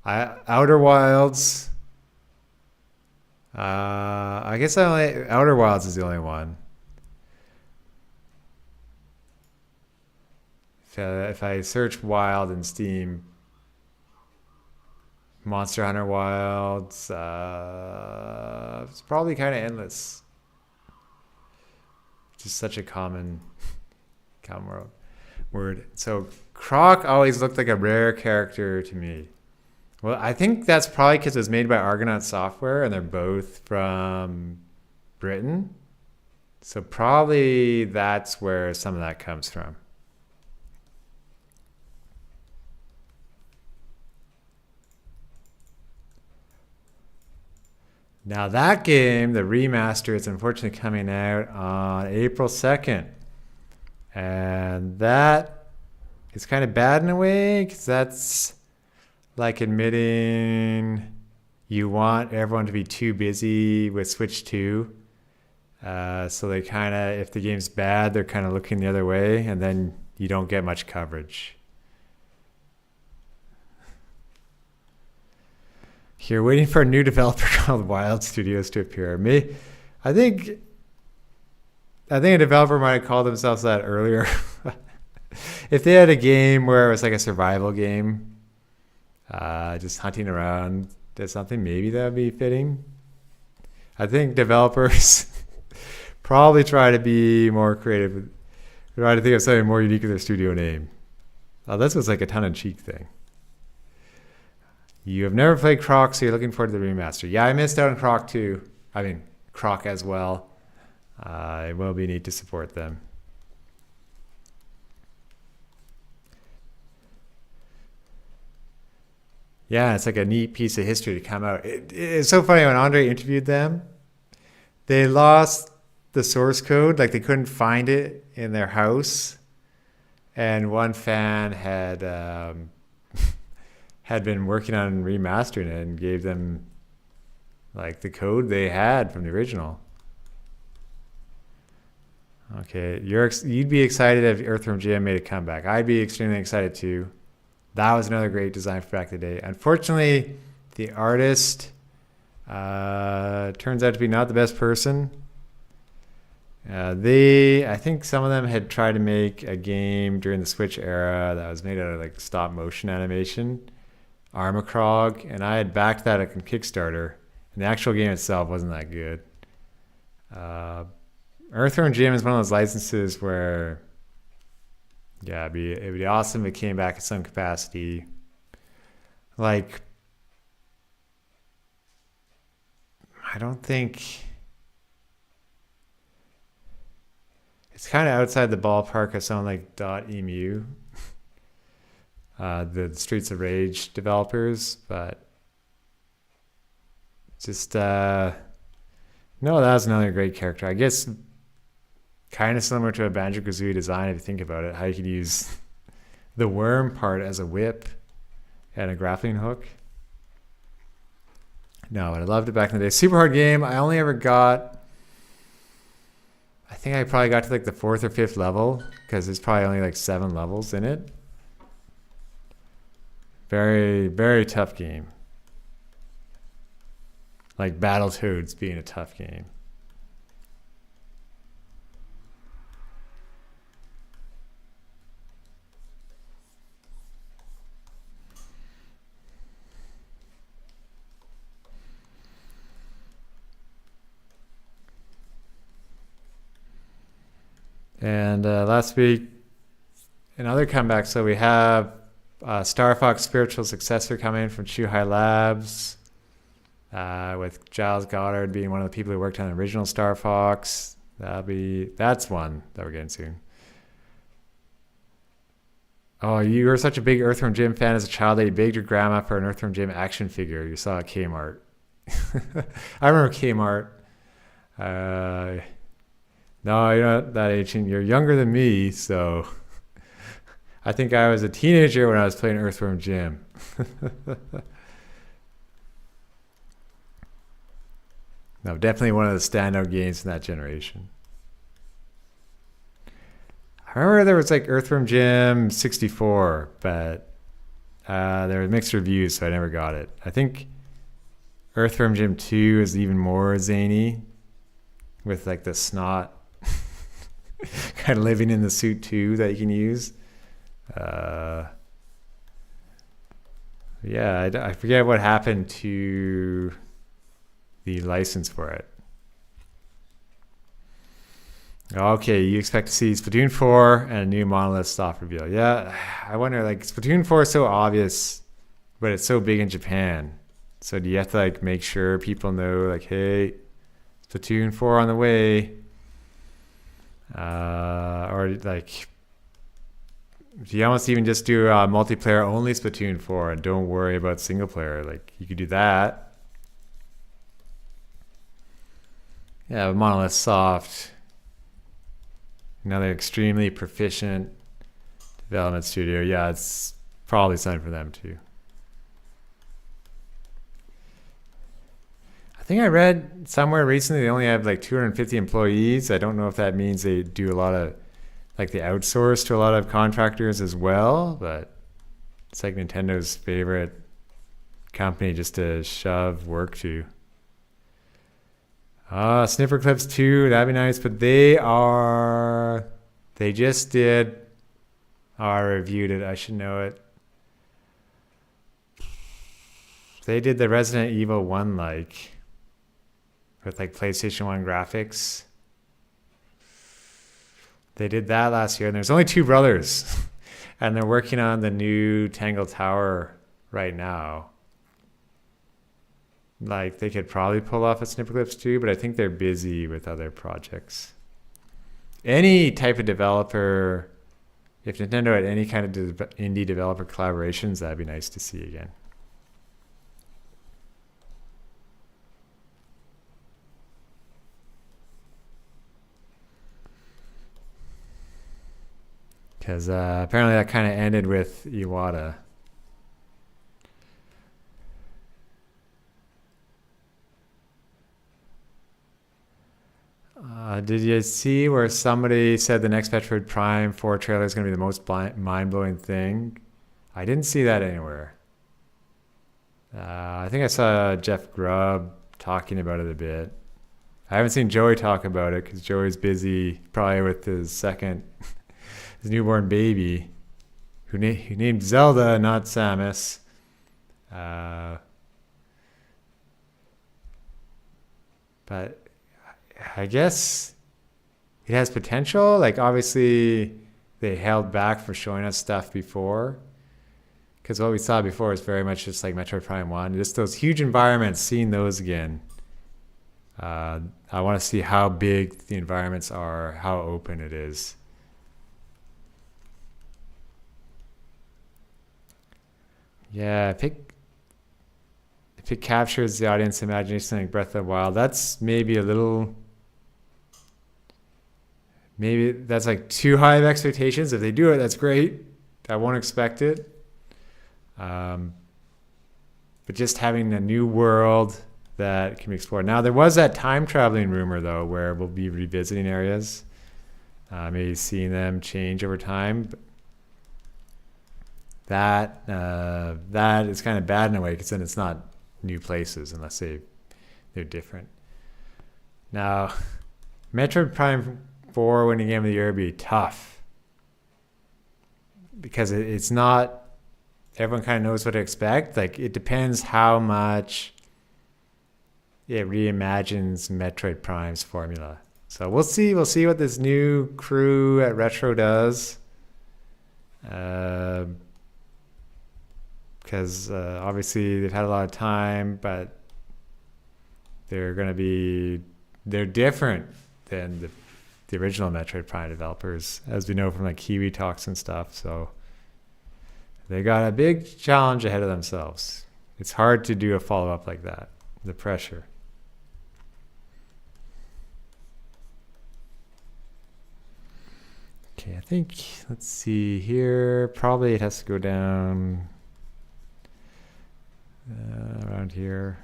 Outer Wilds. I guess Outer Wilds is the only one. If I search Wild in Steam, Monster Hunter Wilds, it's probably kind of endless. Just such a common word. So Croc always looked like a rare character to me. Well, I think that's probably because it was made by Argonaut Software, and they're both from Britain. So probably that's where some of that comes from. Now that game, the remaster, is unfortunately coming out on April 2nd. And that is kind of bad in a way, because that's like admitting you want everyone to be too busy with Switch 2. So they kind of, if the game's bad, they're kind of looking the other way, and then you don't get much coverage. You're waiting for a new developer called Wild Studios to appear. I think a developer might have called themselves that earlier. If they had a game where it was like a survival game, just hunting around, did something, maybe that would be fitting. I think developers probably try to be more creative, try to think of something more unique with their studio name. This was like a tongue-in-cheek thing. You have never played Croc, so you're looking forward to the remaster. Yeah, I missed out on Croc too. I mean, Croc as well. It will be neat to support them. Yeah, it's like a neat piece of history to come out. It's so funny when Andre interviewed them, they lost the source code, like they couldn't find it in their house. And one fan had had been working on remastering it and gave them like the code they had from the original. Okay, you'd be excited if Earthworm Jim made a comeback. I'd be extremely excited too. That was another great design for back in the day. Unfortunately, the artist turns out to be not the best person. I think some of them had tried to make a game during the Switch era that was made out of like stop motion animation, Armacrog, and I had backed that on Kickstarter, and the actual game itself wasn't that good. Earthworm Jim is one of those licenses where, yeah, it'd be awesome if it came back in some capacity. Like, I don't think it's kind of outside the ballpark of someone like .emu, the Streets of Rage developers, but just no, that was another great character. I guess kind of similar to a Banjo-Kazooie design if you think about it, how you could use the worm part as a whip and a grappling hook. No, but I loved it back in the day. Super hard game. I only ever got, I think I probably got to like the 4th or 5th level because there's probably only like 7 levels in it. Very, very tough game. Like Battletoads being a tough game. And last week, another comeback. So we have Star Fox Spiritual Successor coming from Chuhai Labs, with Giles Goddard being one of the people who worked on the original Star Fox. That's one that we're getting soon. Oh, you were such a big Earthworm Jim fan as a child that you begged your grandma for an Earthworm Jim action figure you saw at Kmart. I remember Kmart. No, you're not that ancient. You're younger than me, so I think I was a teenager when I was playing Earthworm Jim. No, definitely one of the standout games in that generation. I remember there was like Earthworm Jim 64, but there were mixed reviews, so I never got it. I think Earthworm Jim 2 is even more zany with like the snot kind of living in the suit too that you can use. Yeah, I forget what happened to the license for it. Okay, you expect to see Splatoon 4 and a new Monolith soft reveal. Yeah, I wonder, like, Splatoon 4 is so obvious, but it's so big in Japan. So do you have to, like, make sure people know, like, hey, Splatoon 4 on the way? Or, like, do you almost even just do multiplayer only Splatoon 4 and don't worry about single player? Like, you could do that. Yeah, but Monolith Soft, another extremely proficient development studio. Yeah, it's probably something for them too. I think I read somewhere recently they only have like 250 employees. I don't know if that means they do a lot of, like, they outsource to a lot of contractors as well, but it's like Nintendo's favorite company just to shove work to. Sniffer Clips 2, that'd be nice, but they just did, I reviewed it, I should know it. They did the Resident Evil 1 with PlayStation 1 graphics. They did that last year, and there's only two brothers. And they're working on the new Tangle Tower right now. They could probably pull off a Snipperclips too, but I think they're busy with other projects. Any type of developer, if Nintendo had any kind of indie developer collaborations, that'd be nice to see again. Because apparently that kind of ended with Iwata. Did you see where somebody said the next Metroid Prime 4 trailer is going to be the most mind-blowing thing? I didn't see that anywhere. I think I saw Jeff Grubb talking about it a bit. I haven't seen Joey talk about it because Joey's busy probably with his newborn baby, who named Zelda, not Samus. But I guess it has potential. Obviously, they held back for showing us stuff before. Because what we saw before is very much just like Metroid Prime 1. Just those huge environments, seeing those again. I want to see how big the environments are, how open it is. Yeah, if it captures the audience imagination like Breath of the Wild, that's maybe that's too high of expectations. If they do it, that's great. I won't expect it. But just having a new world that can be explored. Now, there was that time traveling rumor, though, where we'll be revisiting areas, maybe seeing them change over time. That is kind of bad in a way, because then it's not new places unless they're different. Now, Metroid Prime 4 winning Game of the Year would be tough, because it's not, everyone kind of knows what to expect. It depends how much it reimagines Metroid Prime's formula. So we'll see what this new crew at Retro does. Because obviously they've had a lot of time, but they're different than the original Metroid Prime developers, as we know from Kiwi Talks and stuff. So they got a big challenge ahead of themselves. It's hard to do a follow-up like that, the pressure. Okay, I think, let's see here, probably it has to go down around here.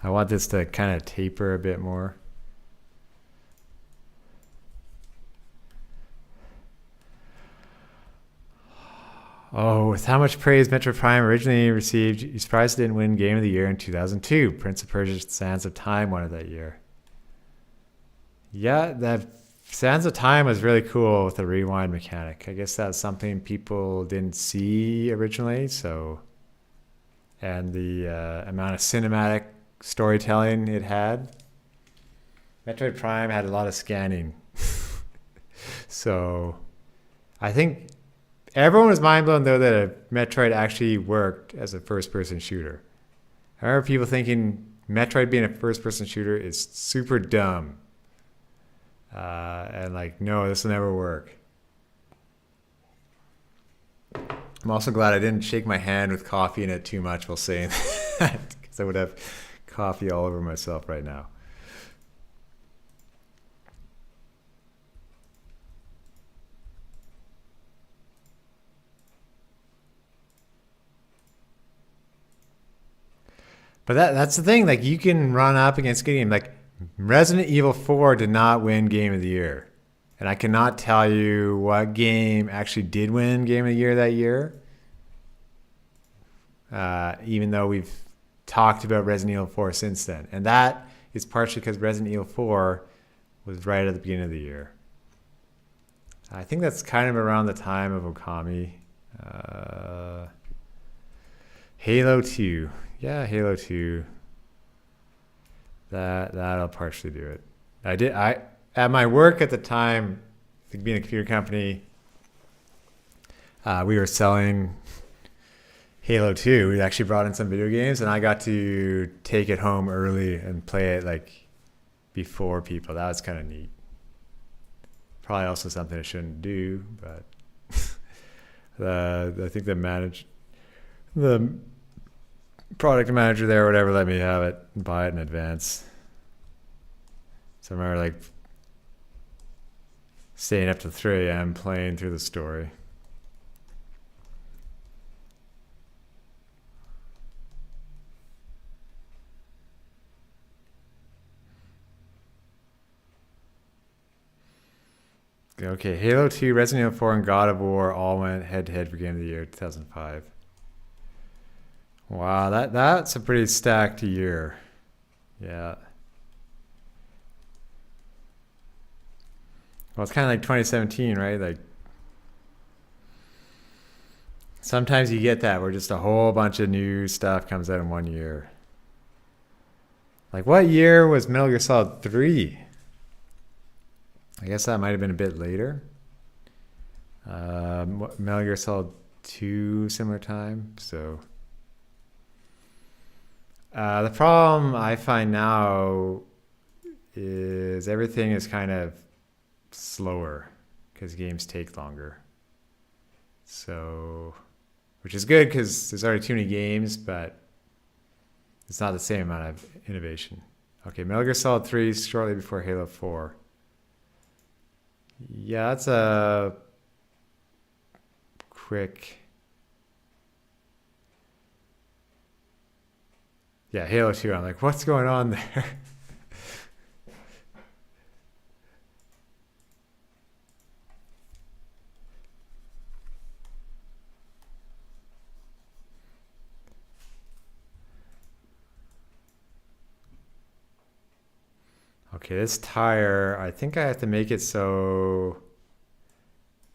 I want this to kind of taper a bit more. Oh, with how much praise Metroid Prime originally received, you surprised it didn't win Game of the Year in 2002. Prince of Persia: Sands of Time won it that year. Yeah, that Sands of Time was really cool with the rewind mechanic. I guess that's something people didn't see originally. And the amount of cinematic storytelling it had. Metroid Prime had a lot of scanning. So I think everyone was mind blown, though, that a Metroid actually worked as a first-person shooter. I remember people thinking Metroid being a first-person shooter is super dumb. And no, this will never work. I'm also glad I didn't shake my hand with coffee in it too much while saying that, because I would have coffee all over myself right now. But that's the thing. You can run up against game. Resident Evil 4 did not win Game of the Year. And I cannot tell you what game actually did win Game of the Year that year. Even though we've talked about Resident Evil 4 since then. And that is partially because Resident Evil 4 was right at the beginning of the year. I think that's kind of around the time of Okami. Halo 2. Yeah, Halo 2. That'll partially do it. I at my work at the time, being a computer company, we were selling Halo 2. We actually brought in some video games, and I got to take it home early and play it like before people. That was kind of neat. Probably also something I shouldn't do, but I think the product manager there or whatever let me have it and buy it in advance. So I remember like staying up to 3 a.m. playing through the story. Okay, Halo 2, Resident Evil 4, and God of War all went head-to-head for Game of the Year 2005. Wow, that's a pretty stacked year. Yeah. Well, it's kind of like 2017, right? Like, sometimes you get that where just a whole bunch of new stuff comes out in one year. Like, what year was Metal Gear Solid 3? I guess that might have been a bit later. Metal Gear Solid 2, similar time. So the problem I find now is everything is kind of slower because games take longer. So, which is good because there's already too many games, but it's not the same amount of innovation. Okay, Metal Gear Solid 3 shortly before Halo 4. Yeah, that's a quick. Yeah, Halo 2. I'm like, what's going on there? Okay, this tire, I think I have to make it so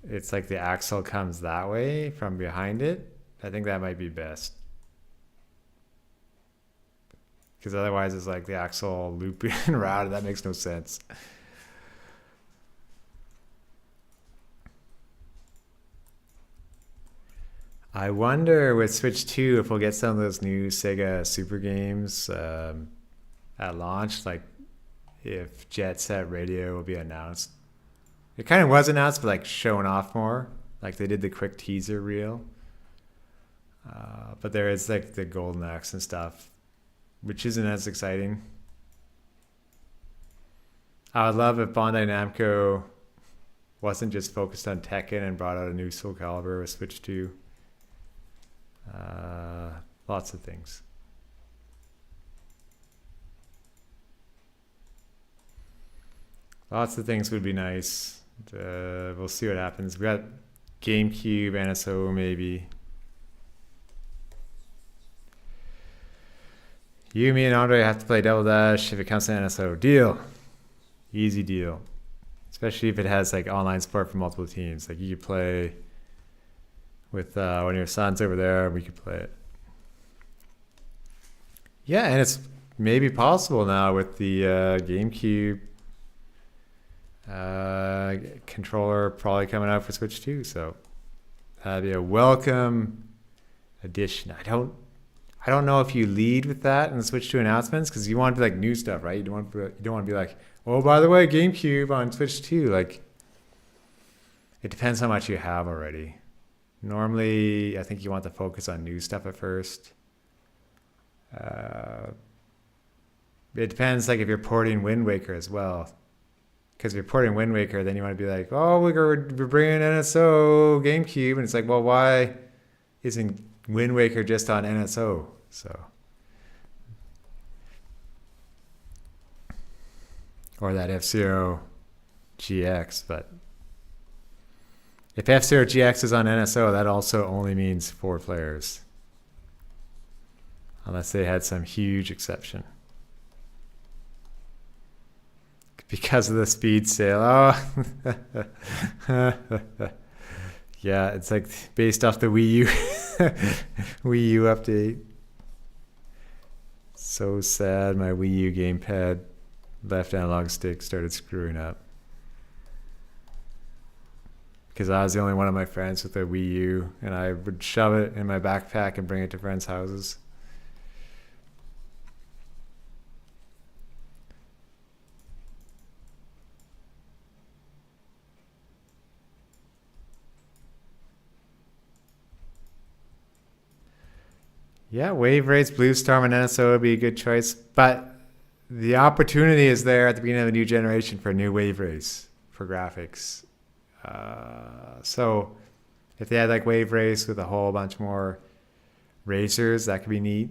it's like the axle comes that way from behind it. I think that might be best. Because otherwise it's like the axle looping around. That makes no sense. I wonder with Switch 2 if we'll get some of those new Sega Super games at launch, like if Jet Set Radio will be announced. It kind of was announced, but like showing off more. Like they did the quick teaser reel. But there is like the Golden Axe and stuff, which isn't as exciting. I would love if Bandai Namco wasn't just focused on Tekken and brought out a new Soul Calibur with Switch 2. Lots of things. Lots of things would be nice. We'll see what happens. We got GameCube, NSO maybe. You, me, and Andre have to play Double Dash if it comes to NSO. Deal. Easy deal. Especially if it has like online support for multiple teams. Like you could play with one of your sons over there. We could play it. Yeah, and it's maybe possible now with the GameCube controller probably coming out for Switch 2. So that'd be a welcome addition. I don't know if you lead with that in the Switch 2 announcements because you want to be like new stuff, right? You don't want to be like, oh, by the way, GameCube on Switch 2. Like, it depends how much you have already. Normally, I think you want to focus on new stuff at first. It depends, like if you're porting Wind Waker as well. Because if you're porting Wind Waker, then you want to be like, oh, we're bringing NSO GameCube, and it's like, well, why isn't Wind Waker just on NSO? So, or that F-Zero GX, but if F-Zero GX is on NSO, that also only means 4 players. Unless they had some huge exception. Because of the speed sale. Oh. Yeah, it's like based off the Wii U Wii U update. So sad my Wii U gamepad left analog stick started screwing up. Because I was the only one of my friends with a Wii U, and I would shove it in my backpack and bring it to friends' houses. Yeah, Wave Race, Blue Storm, and NSO would be a good choice, but the opportunity is there at the beginning of a new generation for a new Wave Race for graphics. So if they had like Wave Race with a whole bunch more racers, that could be neat.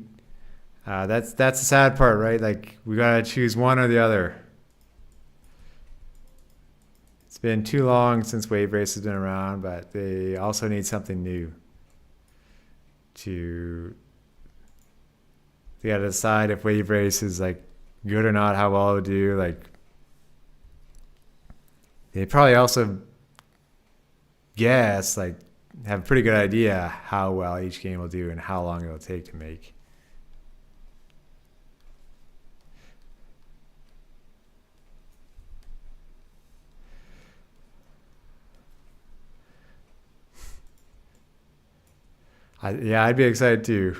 That's the sad part, right? Like we gotta choose one or the other. It's been too long since Wave Race has been around, but they also need something new to. They gotta decide if Wave Race is like good or not, how well it would do. Like they probably also guess, like have a pretty good idea how well each game will do and how long it'll take to make. I'd be excited too.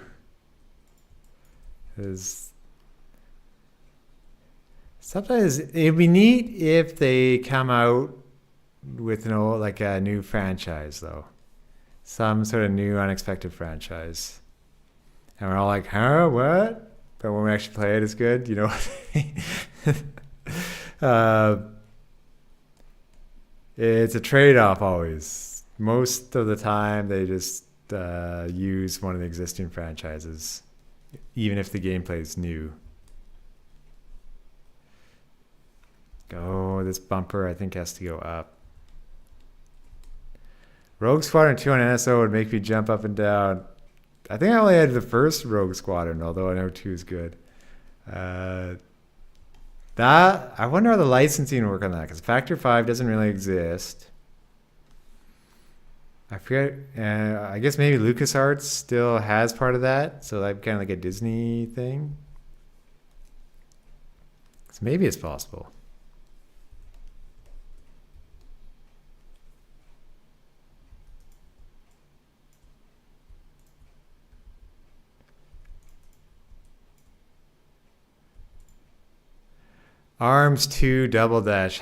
Sometimes it'd be neat if they come out with like a new franchise though, some sort of new unexpected franchise, and we're all like, huh, what? But when we actually play it, it's good. You know what I mean? It's a trade-off always. Most of the time, they just use one of the existing franchises, even if the gameplay is new. Oh, this bumper I think has to go up. Rogue Squadron 2 on NSO would make me jump up and down. I think I only had the first Rogue Squadron, although I know 2 is good. I wonder how the licensing would work on that, because Factor 5 doesn't really exist. I forget. I guess maybe LucasArts still has part of that, so that's kind of like a Disney thing. So maybe it's possible. Arms 2 Double Dash.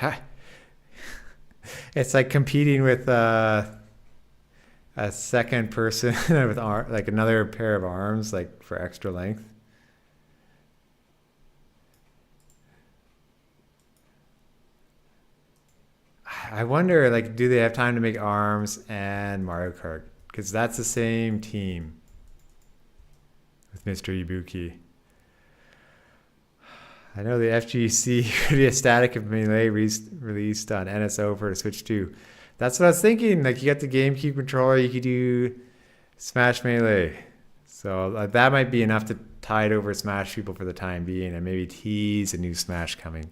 It's like competing with a second person with like another pair of arms, like for extra length. I wonder, like, do they have time to make arms and Mario Kart? Because that's the same team with Mr. Ibuki. I know the FGC could be ecstatic if Melee released on NSO for Switch 2. That's what I was thinking. Like, you got the GameCube controller, you could do Smash Melee. So that might be enough to tide over Smash people for the time being, and maybe tease a new Smash coming.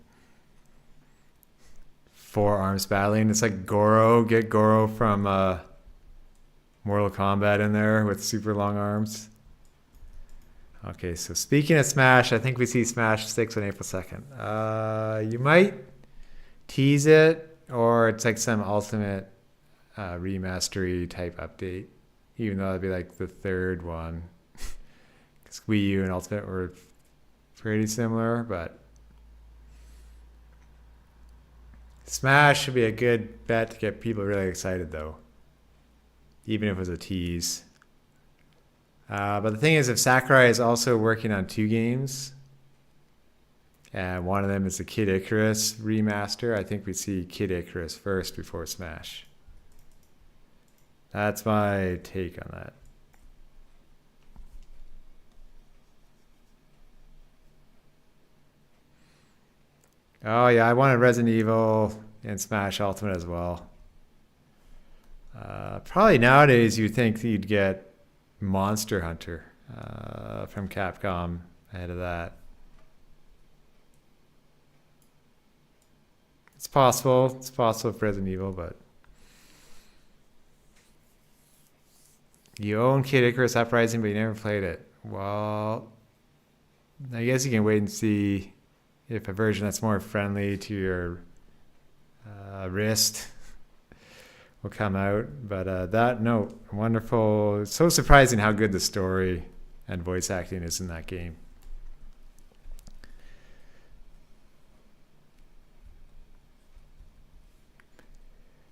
4 arms battling. It's like Goro. Get Goro from Mortal Kombat in there with super long arms. Okay, so speaking of Smash, I think we see Smash 6 on April 2nd. You might tease it, or it's like some ultimate remastery type update, even though it'd be like the third one. Because Wii U and Ultimate were pretty similar, but Smash should be a good bet to get people really excited, though, even if it was a tease. But the thing is, if Sakurai is also working on 2 games, and one of them is the Kid Icarus remaster, I think we see Kid Icarus first before Smash. That's my take on that. Oh yeah, I wanted Resident Evil in Smash Ultimate as well. Probably nowadays you'd think that you'd get Monster Hunter from Capcom ahead of that. It's possible. It's possible for Resident Evil, but you own Kid Icarus Uprising, but you never played it. Well, I guess you can wait and see if a version that's more friendly to your wrist will come out. But that note, wonderful. It's so surprising how good the story and voice acting is in that game.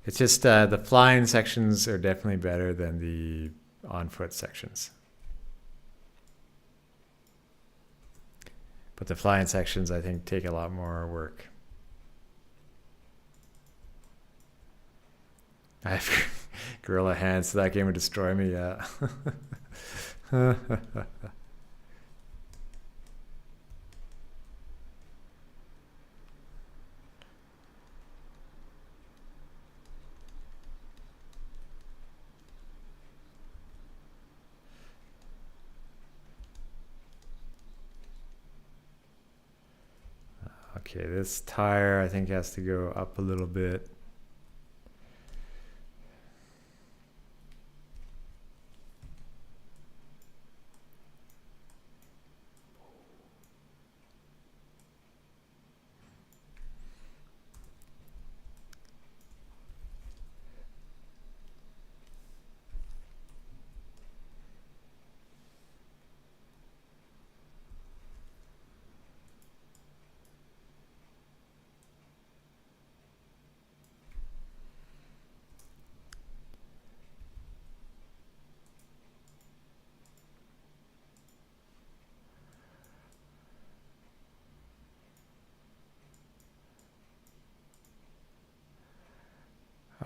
It's just the flying sections are definitely better than the on-foot sections. But the flying sections, I think, take a lot more work. I have gorilla hands, so that game would destroy me, yeah. Okay, this tire I think has to go up a little bit.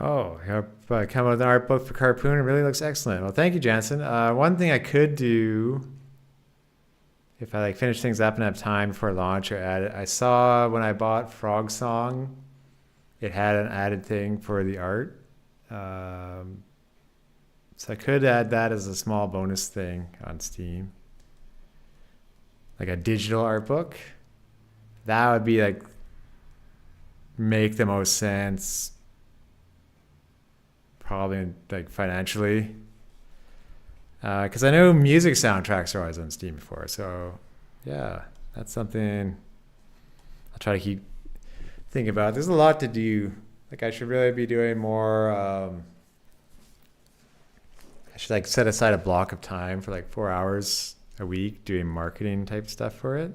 Oh, come up with an art book for Carpoon. It really looks excellent. Well, thank you, Jansen. One thing I could do, if I finish things up and have time before launch or add it, I saw when I bought Frog Song, it had an added thing for the art. So I could add that as a small bonus thing on Steam, like a digital art book. That would be make the most sense. Probably financially, because I know music soundtracks are always on Steam before. So yeah, that's something I'll try to keep thinking about. There's a lot to do. I should really be doing more. I should set aside a block of time for 4 hours a week doing marketing type stuff for it,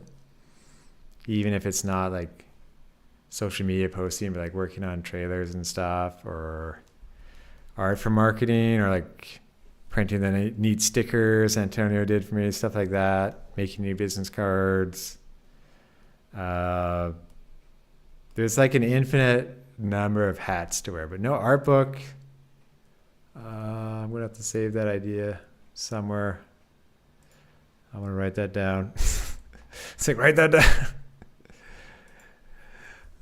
even if it's not social media posting, but working on trailers and stuff, or art for marketing, or printing the neat stickers Antonio did for me, stuff like that, making new business cards. There's an infinite number of hats to wear, but no art book. I'm gonna have to save that idea somewhere. I want to write that down. It's write that down.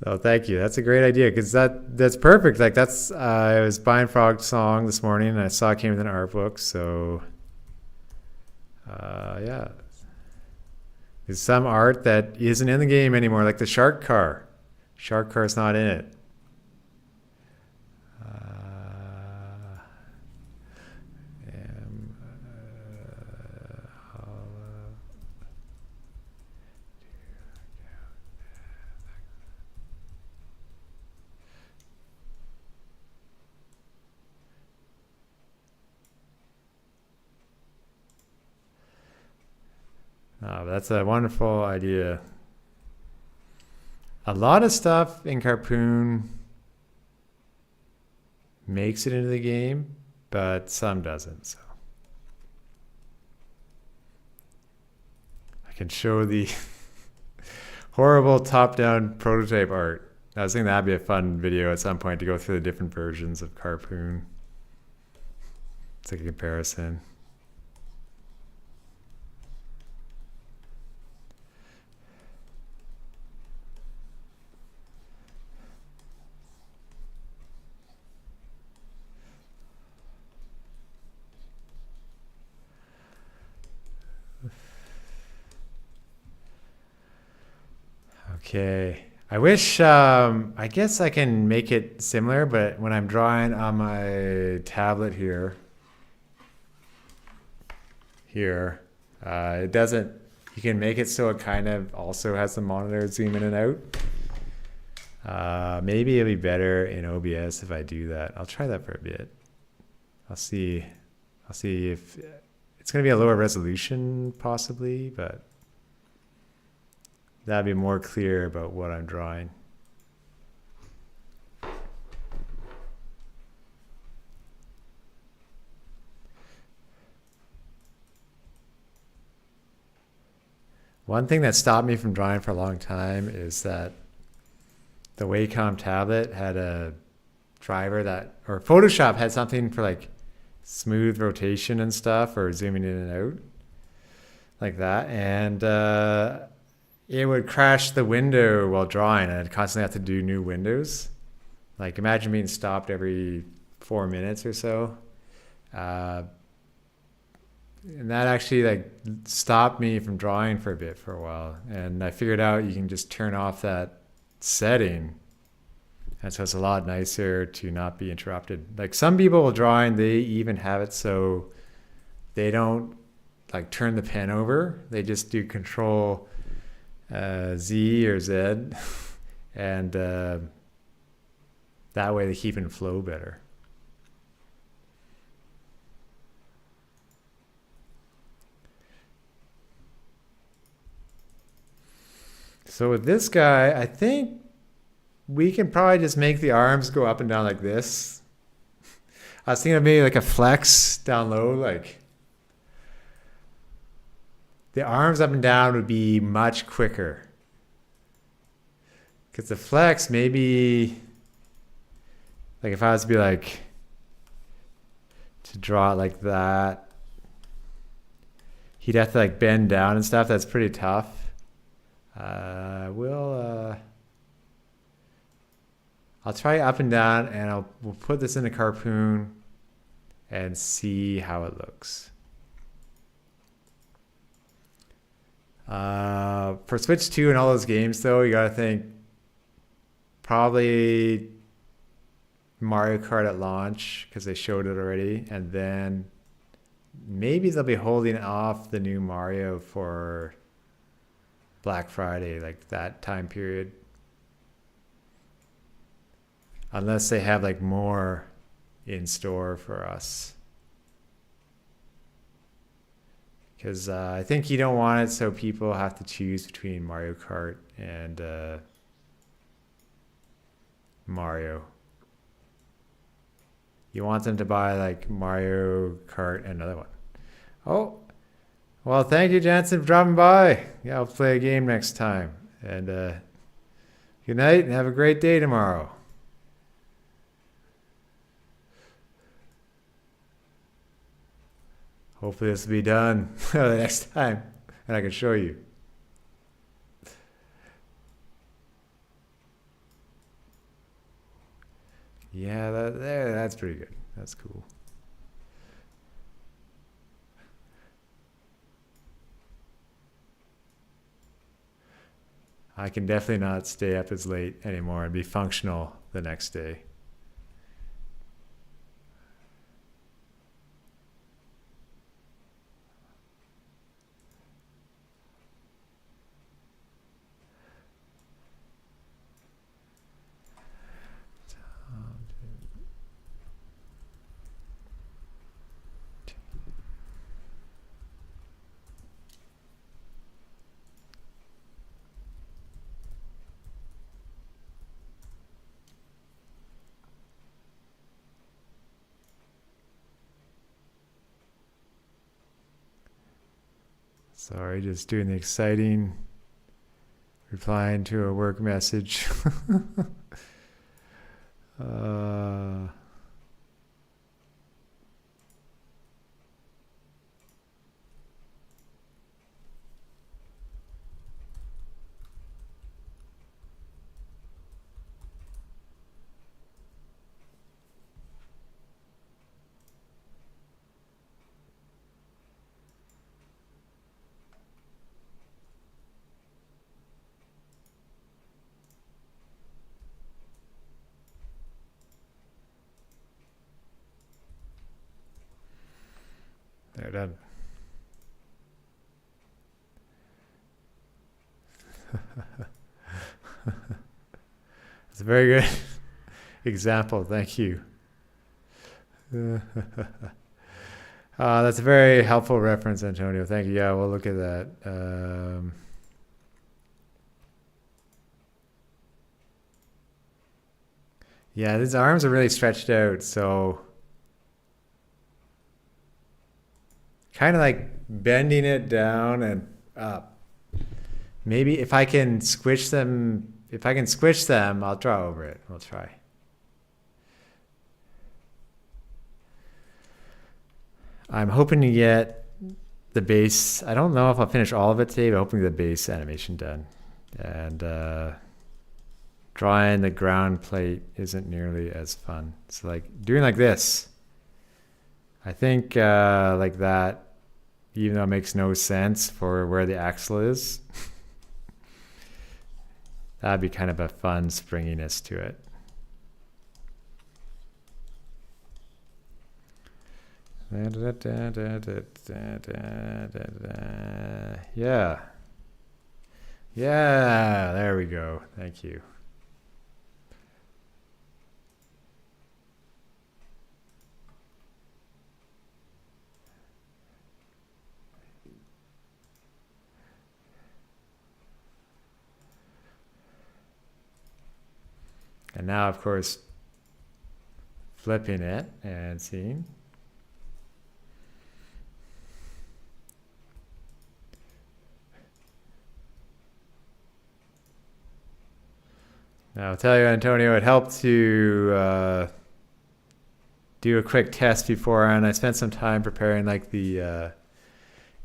Oh, thank you. That's a great idea, because that's perfect. I was buying Frog Song this morning and I saw it came with an art book. So yeah, there's some art that isn't in the game anymore, like the shark car. Shark car's not in it. Oh, that's a wonderful idea. A lot of stuff in Carpoon makes it into the game, but some doesn't. So I can show the horrible top-down prototype art. I was thinking that'd be a fun video at some point to go through the different versions of Carpoon. It's a comparison. Okay. I wish, I guess I can make it similar, but when I'm drawing on my tablet here, it doesn't, you can make it so it kind of also has the monitor zoom in and out. Maybe it'll be better in OBS if I do that. I'll try that for a bit. I'll see if it's going to be a lower resolution possibly, but that'd be more clear about what I'm drawing. One thing that stopped me from drawing for a long time is that the Wacom tablet had a driver that, or Photoshop had something for like smooth rotation and stuff, or zooming in and out like that, and it would crash the window while drawing, and I'd constantly have to do new windows. Like imagine being stopped every 4 minutes or so. And that actually like stopped me from drawing for a bit for a while. And I figured out you can just turn off that setting. And so it's a lot nicer to not be interrupted. Like some people will draw and they even have it so they don't like turn the pen over. They just do Control Z or Z, and that way they keep in flow better. So with this guy, I think we can probably just make the arms go up and down like this. I was thinking of maybe like a flex down low, like the arms up and down would be much quicker. Because the flex, maybe, like if I was to be like, to draw it like that, he'd have to like bend down and stuff. That's pretty tough. I'll try up and down, and we'll put this in a Carpoon and see how it looks. For Switch 2 and all those games, though, you gotta think probably Mario Kart at launch, because they showed it already, and then maybe they'll be holding off the new Mario for Black Friday, like that time period. Unless they have like more in store for us. Because I think you don't want it so people have to choose between Mario Kart and Mario. You want them to buy like Mario Kart and another one. Oh, well, thank you, Jansen, for dropping by. Yeah, I'll play a game next time. And good night and have a great day tomorrow. Hopefully this will be done the next time and I can show you. Yeah, that's pretty good. That's cool. I can definitely not stay up as late anymore and be functional the next day. Sorry, just doing the exciting, replying to a work message. They're done. It's a very good example. Thank you. That's a very helpful reference, Antonio. Thank you. Yeah, we'll look at that. Yeah, his arms are really stretched out, so kind of like bending it down and up. Maybe if I can squish them, I'll draw over it. We'll try. I'm hoping to get the base. I don't know if I'll finish all of it today, but hoping the base animation done. And drawing the ground plate isn't nearly as fun. So like doing like this, I think like that, even though it makes no sense for where the axle is, that'd be kind of a fun springiness to it. Yeah. Yeah, there we go. Thank you. And now, of course, flipping it and seeing. Now, I'll tell you, Antonio, it helped to do a quick test before, and I spent some time preparing like the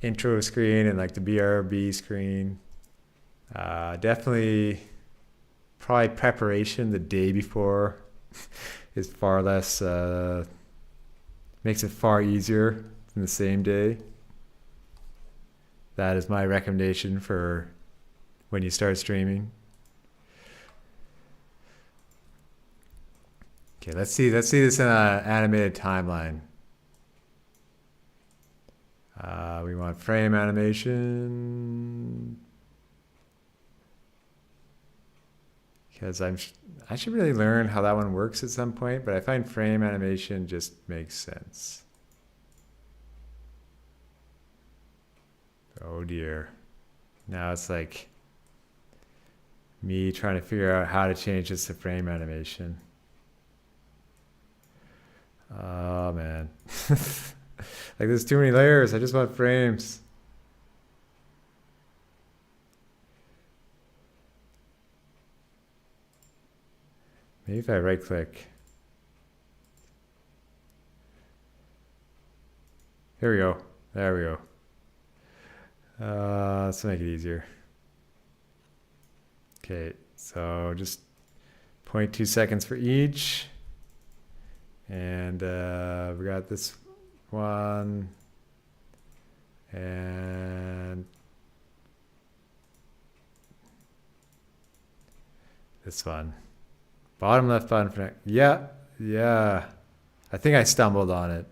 intro screen and like the BRB screen. Definitely, probably preparation the day before is far less, makes it far easier than the same day. That is my recommendation for when you start streaming. Okay, let's see this in an animated timeline. We want frame animation. Because I should really learn how that one works at some point, but I find frame animation just makes sense. Oh dear. Now it's like me trying to figure out how to change this to frame animation. Oh man. Like there's too many layers. I just want frames. Maybe if I right click. Here we go. There we go. Let's make it easier. Okay, so just 0.2 seconds for each. And we got this one. And this one. Bottom left button for next. Yeah. I think I stumbled on it.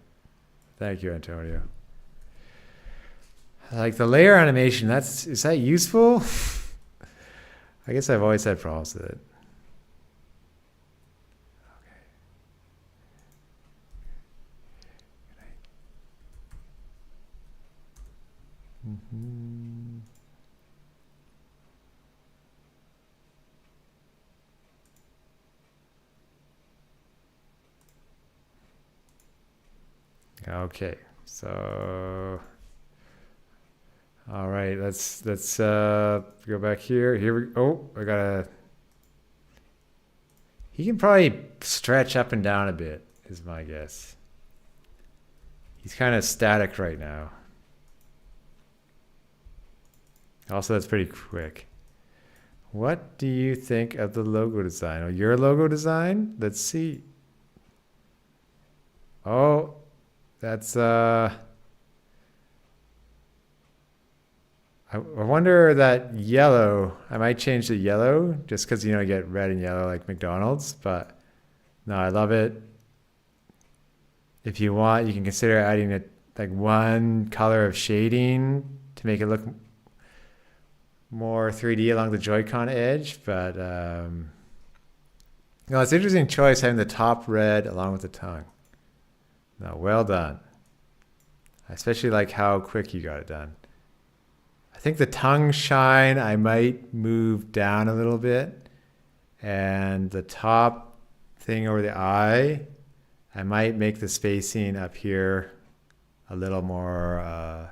Thank you, Antonio. Like the layer animation, is that useful? I guess I've always had problems with it. Okay, so all right, let's go back here. I gotta. He can probably stretch up and down a bit, is my guess. He's kind of static right now. Also, that's pretty quick. What do you think of the logo design? Oh, your logo design? Let's see. Oh, that's I wonder that yellow. I might change the yellow just because you get red and yellow like McDonald's. But no, I love it. If you want, you can consider adding like one color of shading to make it look more 3D along the Joy-Con edge, but no, it's an interesting choice having the top red along with the tongue. No, well done. I especially like how quick you got it done. I think the tongue shine I might move down a little bit, and the top thing over the eye, I might make the spacing up here a little more,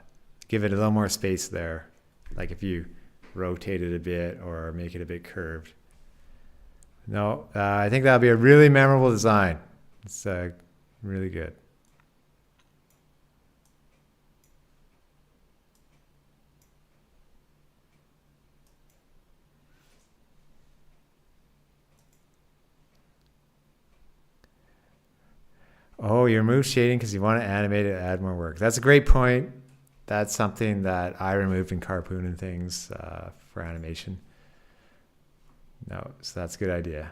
give it a little more space there. Like if you rotate it a bit or make it a bit curved. No, I think that'll be a really memorable design. It's really good. Oh, you remove shading because you want to animate it and add more work. That's a great point. That's something that I removed in Carpoon and things for animation. No, so that's a good idea.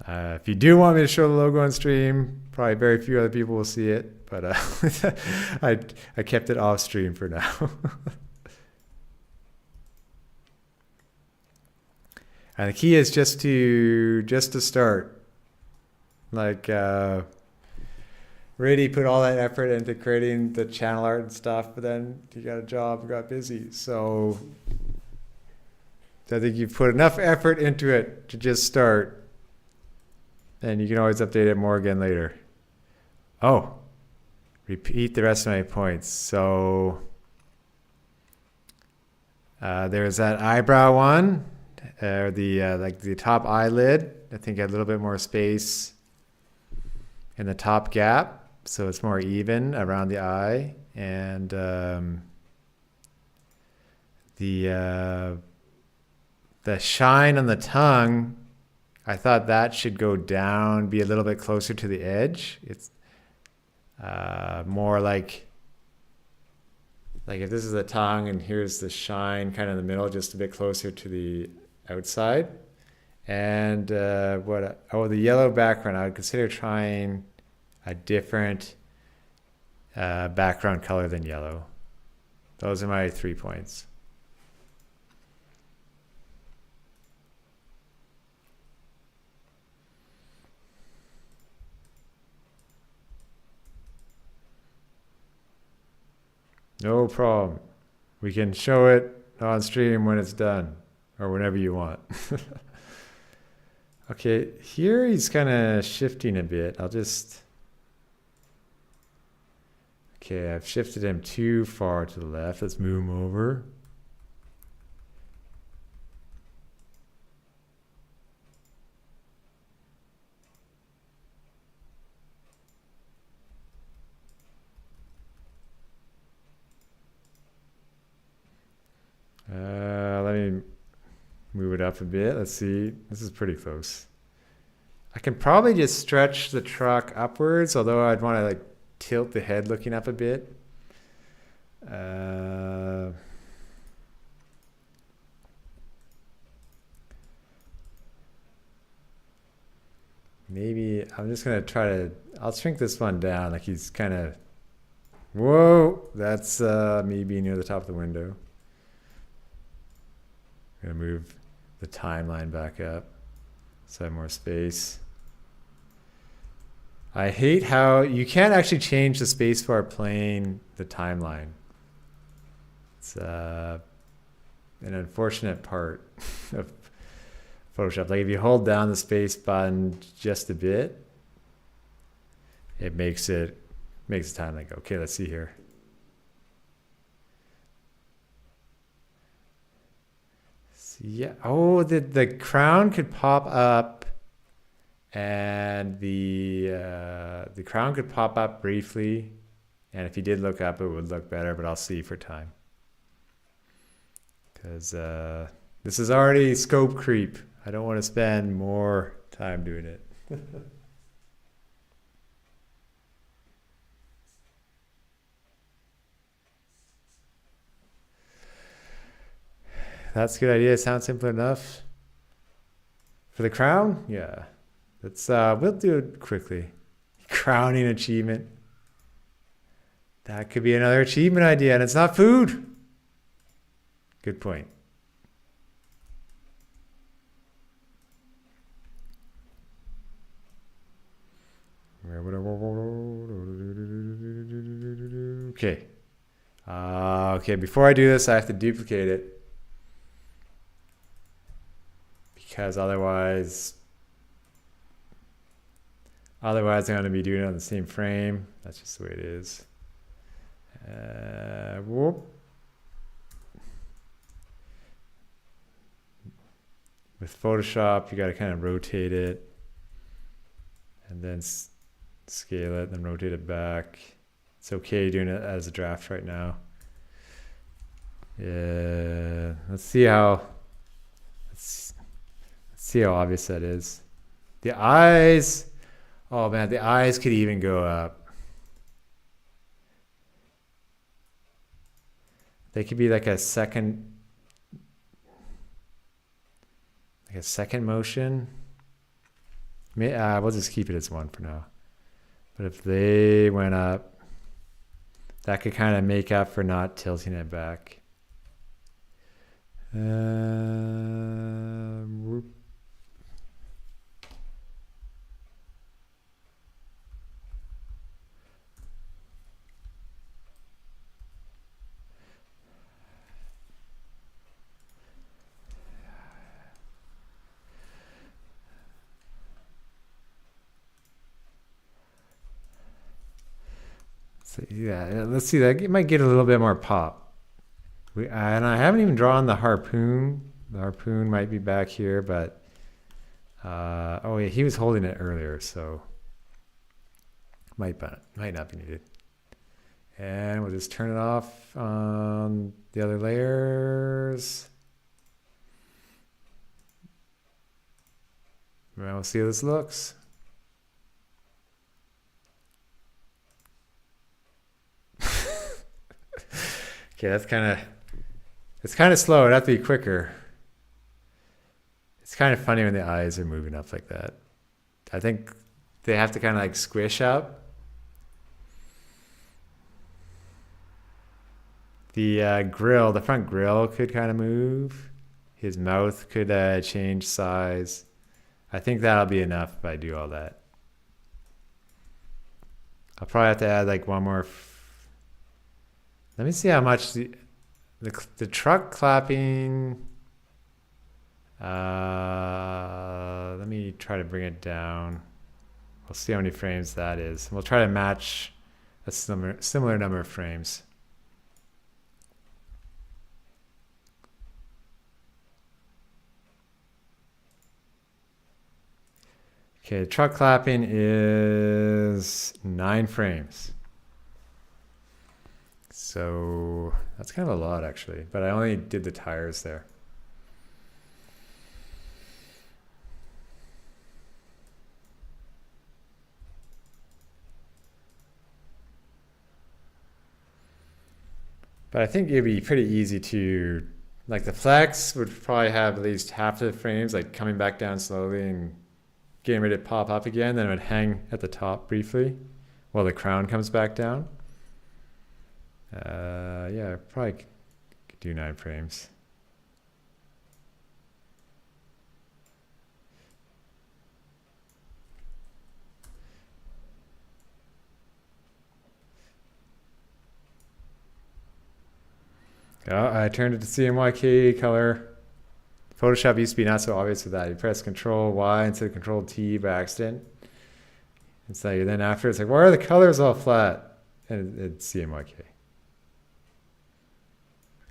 If you do want me to show the logo on stream, probably very few other people will see it, but I kept it off stream for now. And the key is just to start, like really put all that effort into creating the channel art and stuff, but then you got a job and got busy. So I think you've put enough effort into it to just start, and you can always update it more again later. Oh, repeat the rest of my points. So there's that eyebrow one. Like the top eyelid, I think had a little bit more space in the top gap, so it's more even around the eye, and the shine on the tongue, I thought that should go down, be a little bit closer to the edge. It's more like if this is the tongue and here's the shine kind of in the middle, just a bit closer to the outside. And the yellow background, I would consider trying a different background color than yellow. Those are my 3 points. No problem. We can show it on stream when it's done, or whenever you want. Okay, here he's kind of shifting a bit. Okay, I've shifted him too far to the left. Let's move him over. Let me move it up a bit. Let's see. This is pretty close. I can probably just stretch the truck upwards, although I'd want to like tilt the head looking up a bit. Maybe I'm just gonna I'll shrink this one down, like he's kind of, whoa, that's me being near the top of the window. I'm gonna move the timeline back up so I have more space. I hate how you can't actually change the spacebar playing the timeline. It's an unfortunate part of Photoshop. Like if you hold down the space button just a bit, it makes the timeline go. Okay, let's see here. Yeah. Oh, the crown could pop up, and the crown could pop up briefly, and if you did look up, it would look better. But I'll see for time, because this is already scope creep. I don't want to spend more time doing it. That's a good idea. Sounds simple enough. For the crown? Yeah. We'll do it quickly. Crowning achievement. That could be another achievement idea, and it's not food. Good point. Okay. Okay, before I do this, I have to duplicate it. Because otherwise I'm going to be doing it on the same frame. That's just the way it is. Whoop. With Photoshop, you got to kind of rotate it and then scale it, then rotate it back. It's okay doing it as a draft right now. Yeah, let's see how obvious that is. The eyes, oh man, the eyes could even go up. They could be like a second motion. We'll just keep it as one for now. But if they went up, that could kind of make up for not tilting it back. Whoop. So yeah, let's see that. It might get a little bit more pop. And I haven't even drawn the harpoon. The harpoon might be back here, but oh yeah, he was holding it earlier, so might not be needed. And we'll just turn it off on the other layers. And we'll see how this looks. Okay, it's kind of slow. It'd have to be quicker. It's kind of funny when the eyes are moving up like that. I think they have to kind of like squish up. The the front grill could kind of move. His mouth could change size. I think that'll be enough if I do all that. I'll probably have to add like one more. Let me see how much the truck clapping. Let me try to bring it down. We'll see how many frames that is. We'll try to match a similar number of frames. Okay, the truck clapping is 9 frames. So that's kind of a lot actually, but I only did the tires there. But I think it'd be pretty easy to, like the flex would probably have at least half of the frames like coming back down slowly and getting ready to pop up again, then it would hang at the top briefly while the crown comes back down. Yeah, I probably could do 9 frames. Oh, I turned it to CMYK color. Photoshop used to be not so obvious with that. You press Control Y instead of Control T by accident. It's like, then after it's like, why are the colors all flat? And it's CMYK.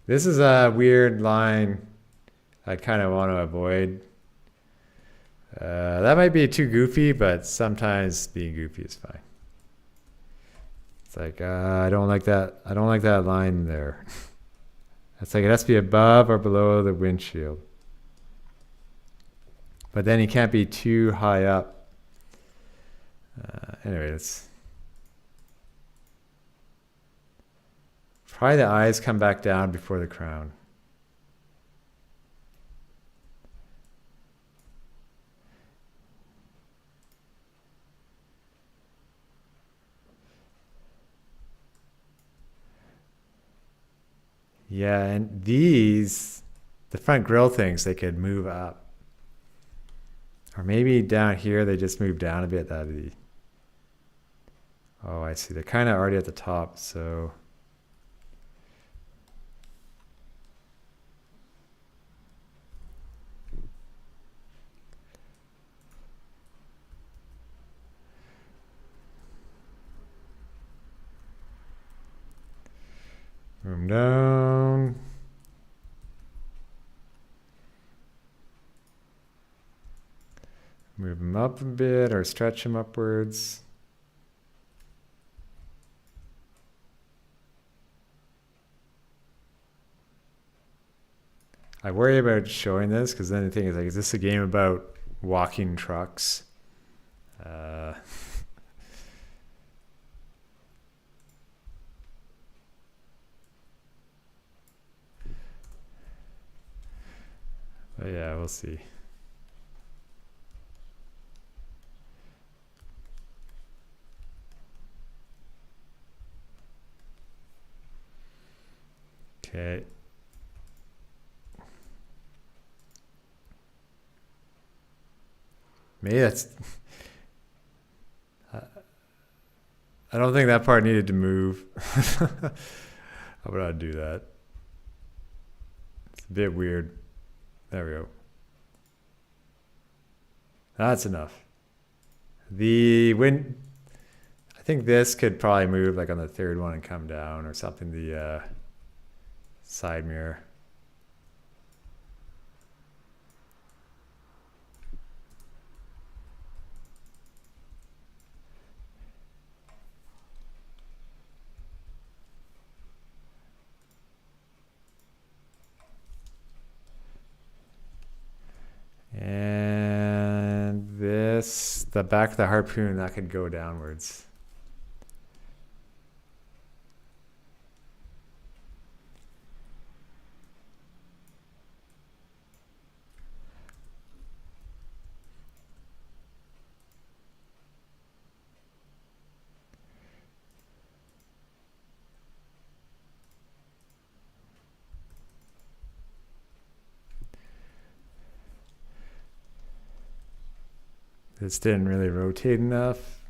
This is a weird line I kind of want to avoid. That might be too goofy, but sometimes being goofy is fine. It's like, I don't like that. I don't like that line there. It's like it has to be above or below the windshield. But then you can't be too high up. Anyway, it's probably the eyes come back down before the crown. Yeah, and these, the front grill things, they could move up. Or maybe down here they just move down a bit. That'd be... Oh, I see. They're kind of already at the top, so... Move 'em down. Move them up a bit or stretch them upwards. I worry about showing this because then the thing is like, is this a game about walking trucks? But yeah, we'll see. Okay. Maybe that's... I don't think that part needed to move. How would I do that? It's a bit weird. There we go. That's enough. The wind... I think this could probably move like on the third one and come down or something. The side mirror. And this, the back of the harpoon, that could go downwards. This didn't really rotate enough.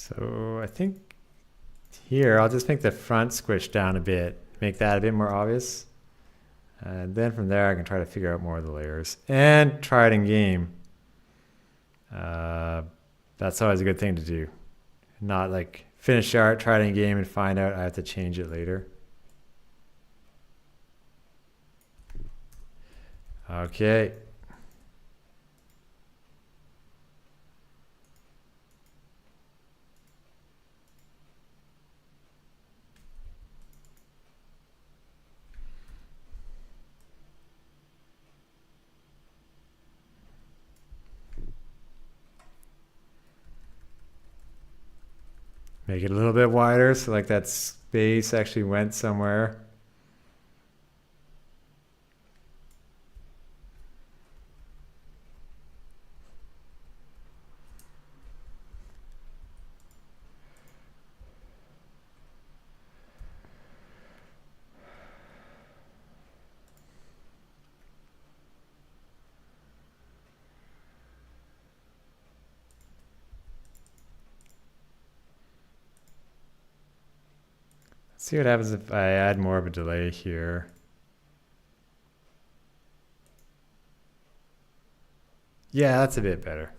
So I think here I'll just make the front squish down a bit, make that a bit more obvious. And then from there I can try to figure out more of the layers and try it in game. That's always a good thing to do. Not like finish art, try it in game and find out I have to change it later. Okay. Make it a little bit wider so like that space actually went somewhere. See what happens if I add more of a delay here. Yeah, that's a bit better.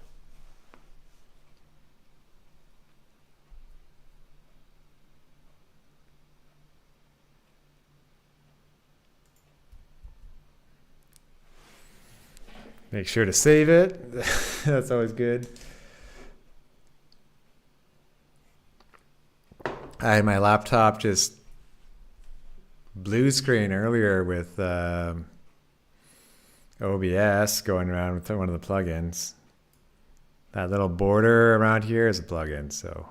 Make sure to save it. That's always good. I had my laptop just blue screen earlier with OBS going around with one of the plugins. That little border around here is a plugin, so.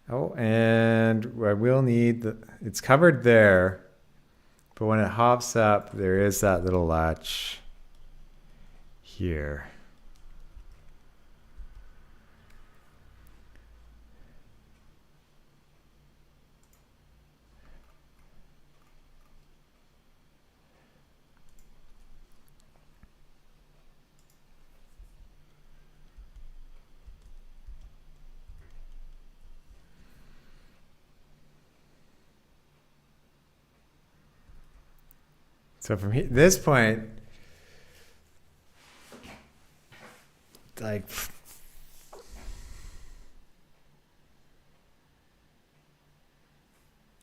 Oh, and I will need it's covered there, but when it hops up, there is that little latch here. So from this point, like,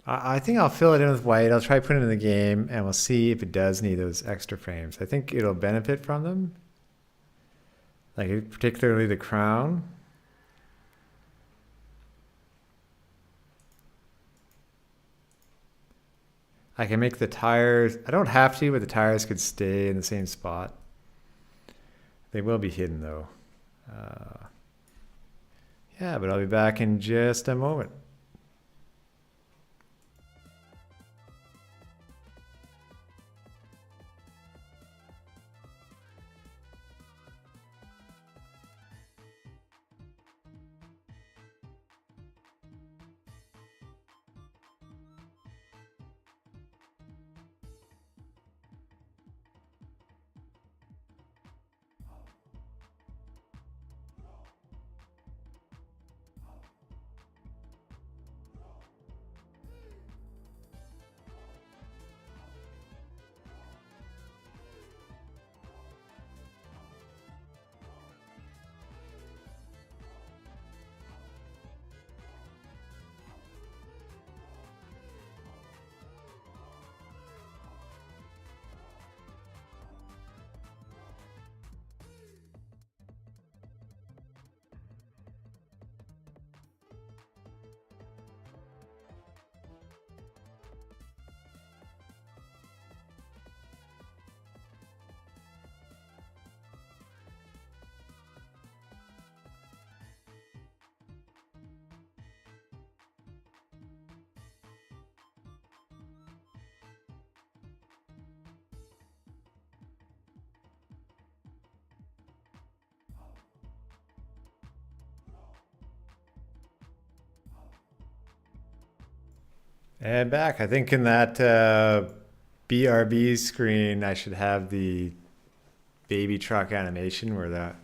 I think I'll fill it in with white. I'll try putting it in the game, and we'll see if it does need those extra frames. I think it'll benefit from them, like particularly the crown. I can make the tires, I don't have to, but the tires could stay in the same spot. They will be hidden though. Yeah, but I'll be back in just a moment. And back. I think in that BRB screen, I should have the baby truck animation where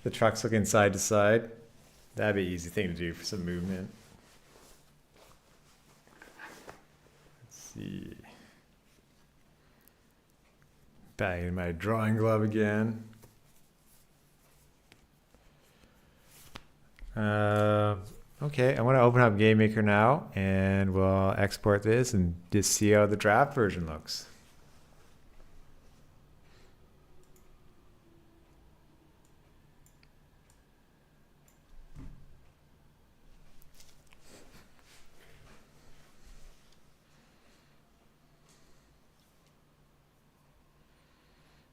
the truck's looking side to side. That'd be an easy thing to do for some movement. Let's see. Back in my drawing glove again. Okay, I want to open up GameMaker now, and we'll export this and just see how the draft version looks.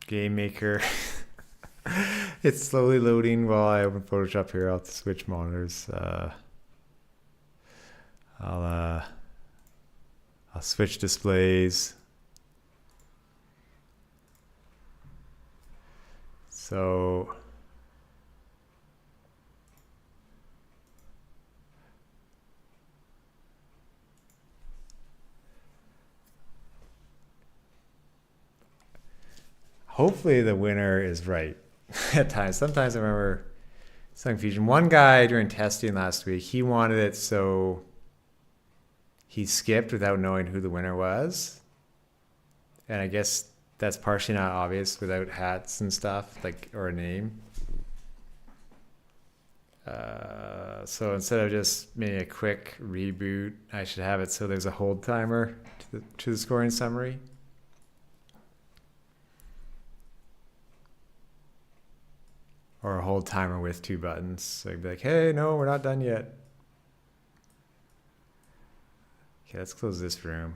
GameMaker. It's slowly loading while I open Photoshop here. I'll switch monitors. I'll switch displays. So hopefully the winner is right at times. Sometimes I remember some confusion. One guy during testing last week, he wanted it so he skipped without knowing who the winner was. And I guess that's partially not obvious without hats and stuff, like, or a name. So instead of just making a quick reboot, I should have it so there's a hold timer to the scoring summary. Or a hold timer with 2 buttons. So you'd be like, hey, no, we're not done yet. Okay, let's close this room.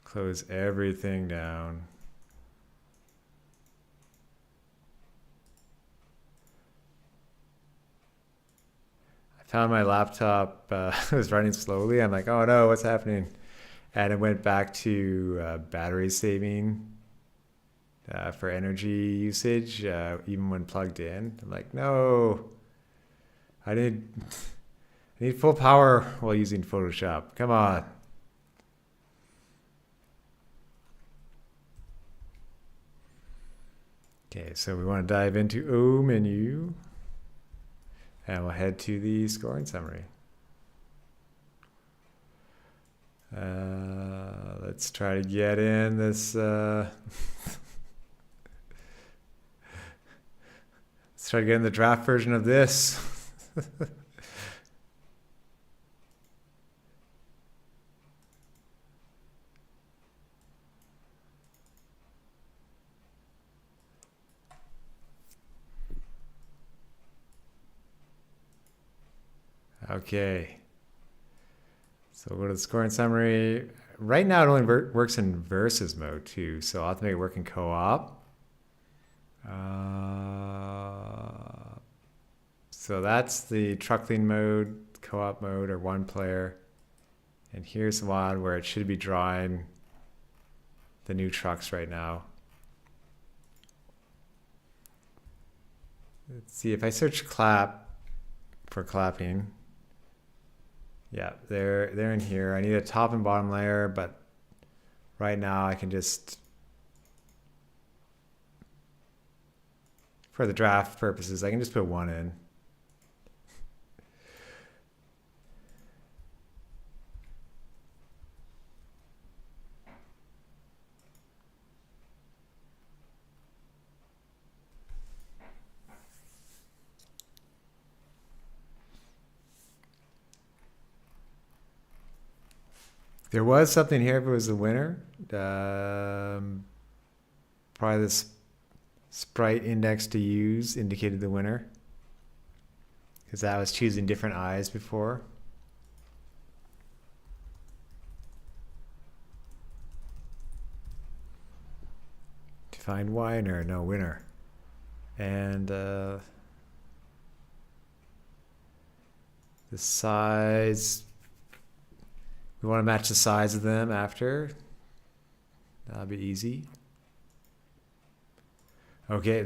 Close everything down. I found my laptop was running slowly. I'm like, oh no, what's happening? And it went back to battery saving for energy usage, even when plugged in. I'm like, no, I need full power while using Photoshop. Come on. Okay, so we want to dive into O menu, and we'll head to the scoring summary. Let's try to get in this. Let's try to get in the draft version of this. Okay. So we'll go to the scoring summary. Right now it only works in versus mode too, so I'll have to make it work in co-op. So that's the truckling mode, co-op mode, or 1 player. And here's the one where it should be drawing the new trucks right now. Let's see, if I search clap for clapping, yeah, they're in here. I need a top and bottom layer, but right now I can just, for the draft purposes, I can just put 1 in. There was something here if it was the winner. Probably this sprite index to use indicated the winner, because I was choosing different eyes before. To find winner, no winner. And the size, we want to match the size of them after. That'll be easy. Okay,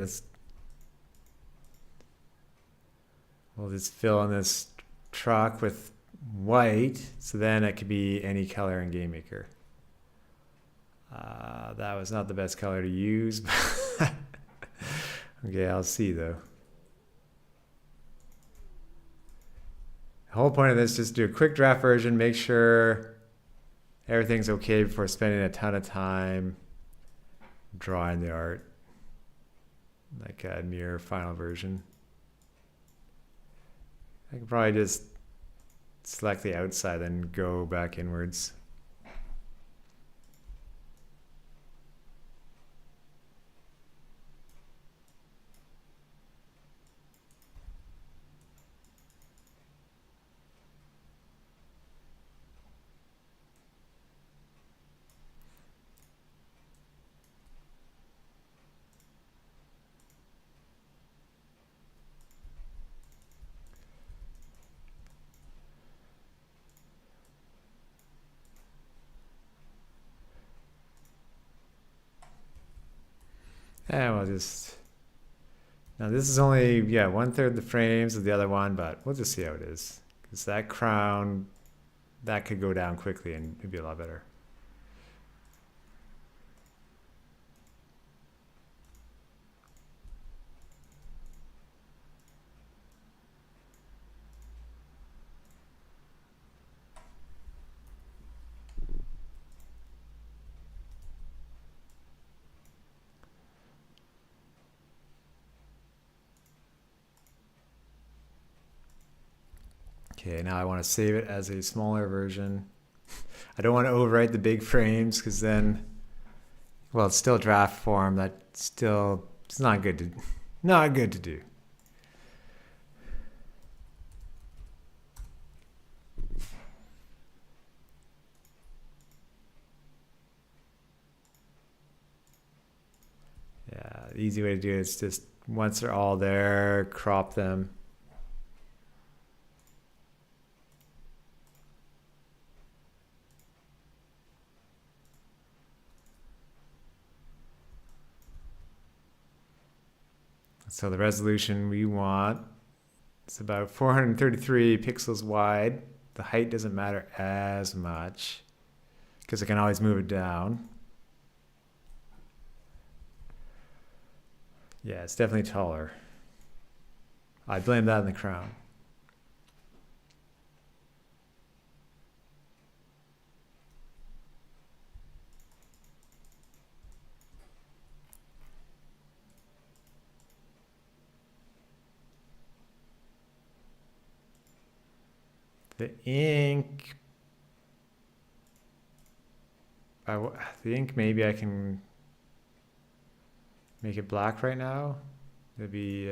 we'll just fill in this truck with white, so then it could be any color in GameMaker. That was not the best color to use. Okay, I'll see though. The whole point of this is just do a quick draft version, make sure everything's okay before spending a ton of time drawing the art, like a near final version. I can probably just select the outside and go back inwards. And we'll just, now this is only, yeah, 1/3 the frames of the other one, but we'll just see how it is. Because that crown, that could go down quickly and it'd be a lot better. Okay, now I want to save it as a smaller version. I don't want to overwrite the big frames because then, well, it's still draft form. It's not good to do. Yeah, the easy way to do it is just once they're all there, crop them. So the resolution we want is about 433 pixels wide. The height doesn't matter as much because I can always move it down. Yeah, it's definitely taller. I blame that on the crown. The ink, maybe I can make it black right now. Maybe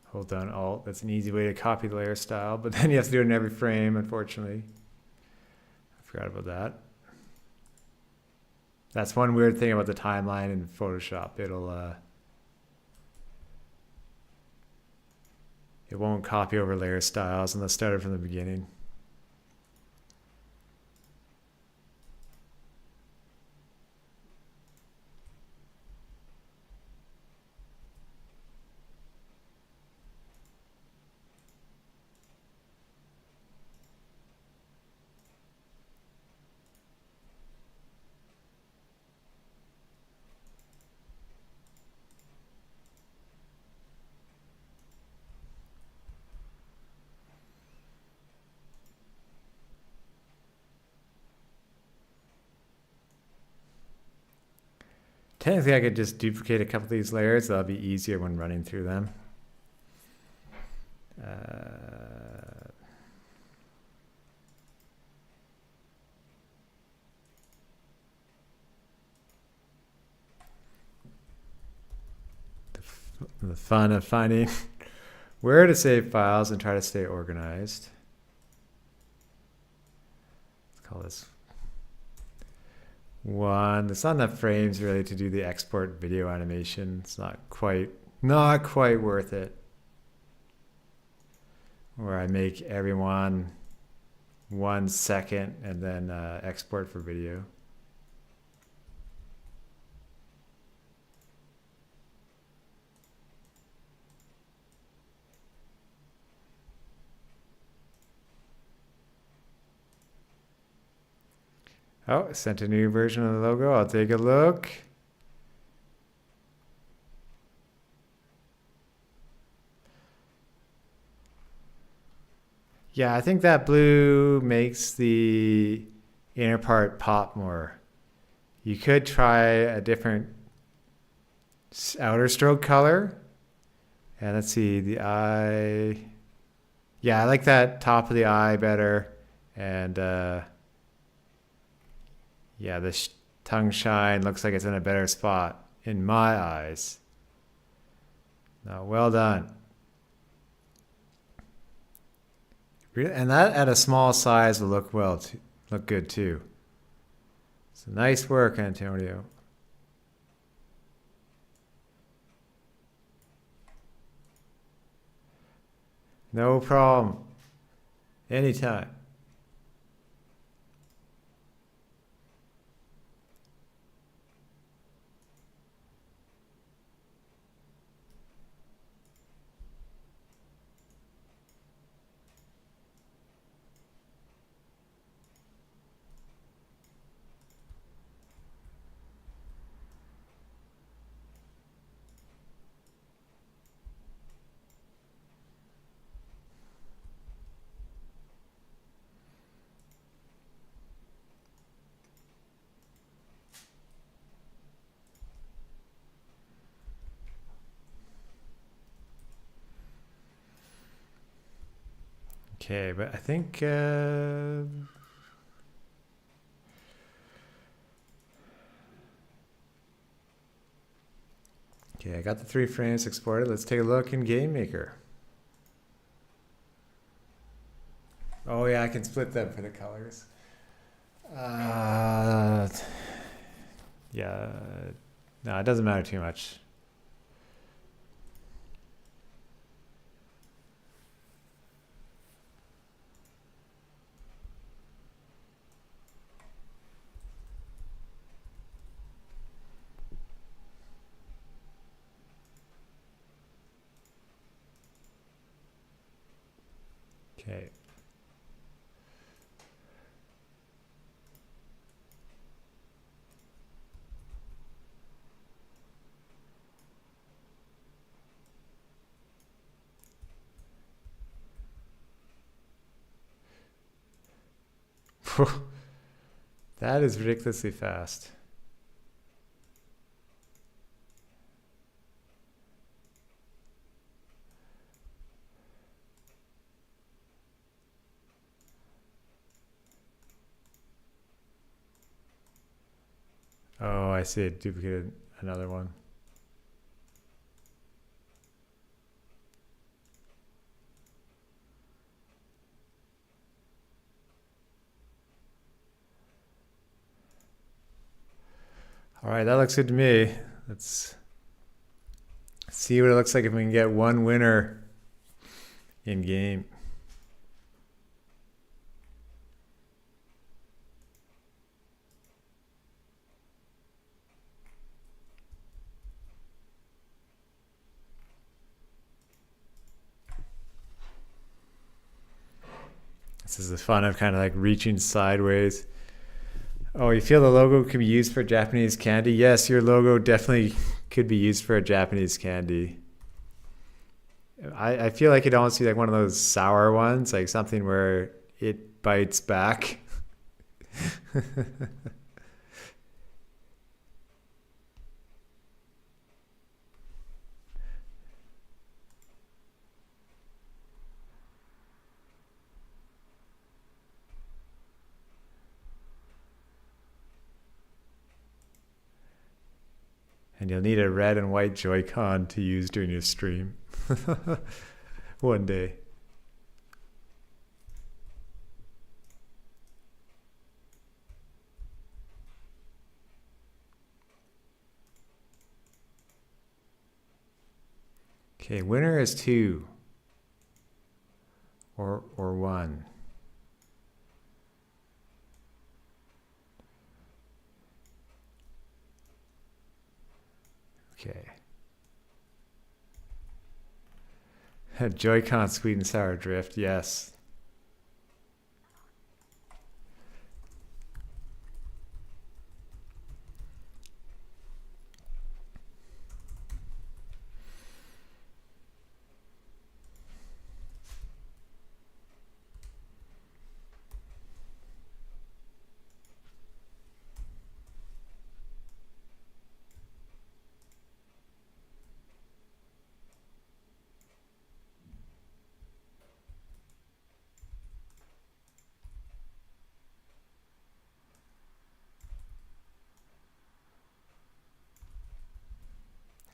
hold down Alt. That's an easy way to copy the layer style, but then you have to do it in every frame, unfortunately. I forgot about that. That's one weird thing about the timeline in Photoshop. It won't copy over layer styles unless started from the beginning. Technically, I could just duplicate a couple of these layers. That'll be easier when running through them. The fun of finding where to save files and try to stay organized. Let's call this one. There's not enough frames really to do the export video animation. It's not quite worth it. Where I make everyone 1 second and then export for video. Oh, sent a new version of the logo. I'll take a look. Yeah, I think that blue makes the inner part pop more. You could try a different outer stroke color. And let's see, the eye. Yeah, I like that top of the eye better. And yeah, the tongue shine looks like it's in a better spot in my eyes. No, well done. And that at a small size will look look good too. So nice work, Antonio. No problem. Anytime. Okay, but I think okay, I got the 3 frames exported. Let's take a look in GameMaker. Oh yeah, I can split them for the colors. Yeah, no, it doesn't matter too much. Okay. That is ridiculously fast. Oh, I see it duplicated another one. All right, that looks good to me. Let's see what it looks like if we can get one winner in game. This is the fun of kind of like reaching sideways. Oh, you feel the logo could be used for Japanese candy? Yes, your logo definitely could be used for a Japanese candy. I feel like it'd almost be like one of those sour ones, like something where it bites back. And you'll need a red and white Joy-Con to use during your stream. One day. Okay, winner is 2 or 1. Okay. Joy-Con sweet and sour drift, yes.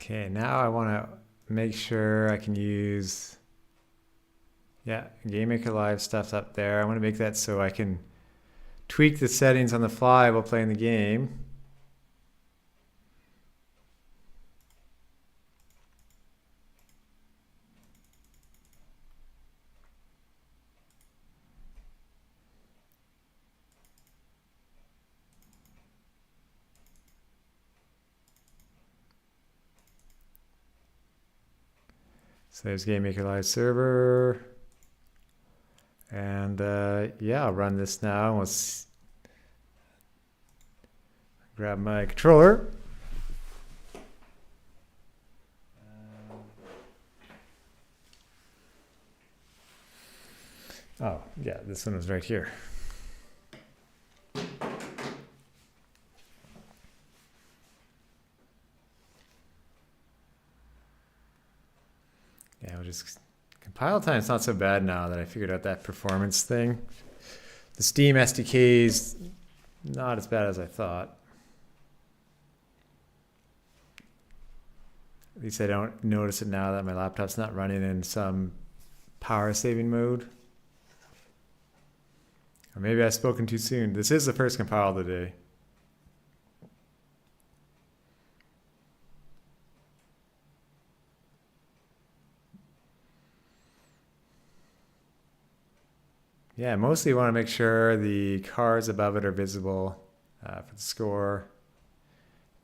Okay, now I want to make sure I can use, yeah, GameMaker Live stuff's up there. I want to make that so I can tweak the settings on the fly while playing the game. So there's GameMaker Live server. And yeah, I'll run this now. Let's grab my controller. Oh, yeah, this one was right here. Yeah, we'll just Compile time's not so bad now that I figured out that performance thing. The Steam SDK's not as bad as I thought. At least I don't notice it now that my laptop's not running in some power saving mode. Or maybe I've spoken too soon. This is the first compile of the day. Yeah, mostly you want to make sure the cars above it are visible for the score,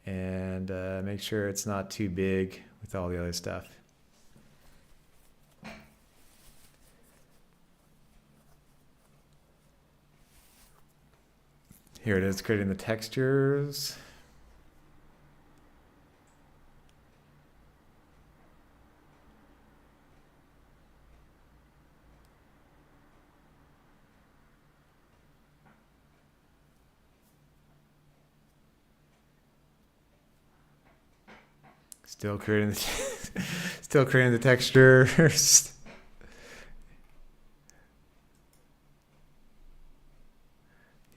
and make sure it's not too big with all the other stuff. Here it is, creating the textures. Still creating the textures.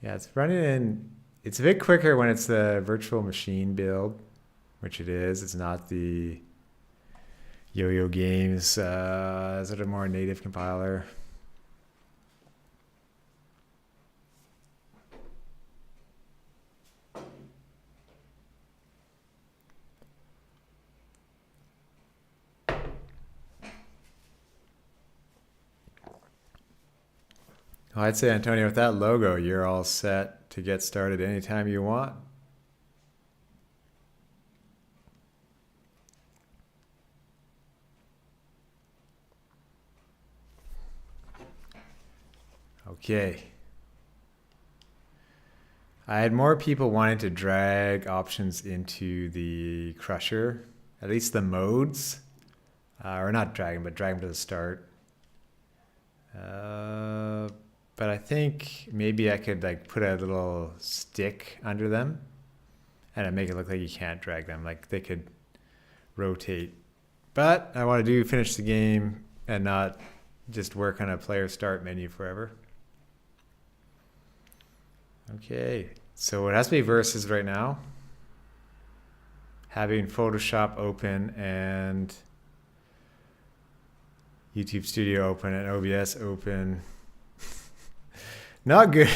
Yeah, it's running in. It's a bit quicker when it's the virtual machine build, which it is. It's not the Yo-Yo Games sort of more native compiler. Well, I'd say, Antonio, with that logo, you're all set to get started anytime you want. Okay. I had more people wanting to drag options into the crusher, at least the modes, or not drag them, but drag them to the start. But I think maybe I could like put a little stick under them and make it look like you can't drag them, like they could rotate. But I want to finish the game and not just work on a player start menu forever. Okay, so it has to be versus right now. Having Photoshop open and YouTube Studio open and OBS open. Not good.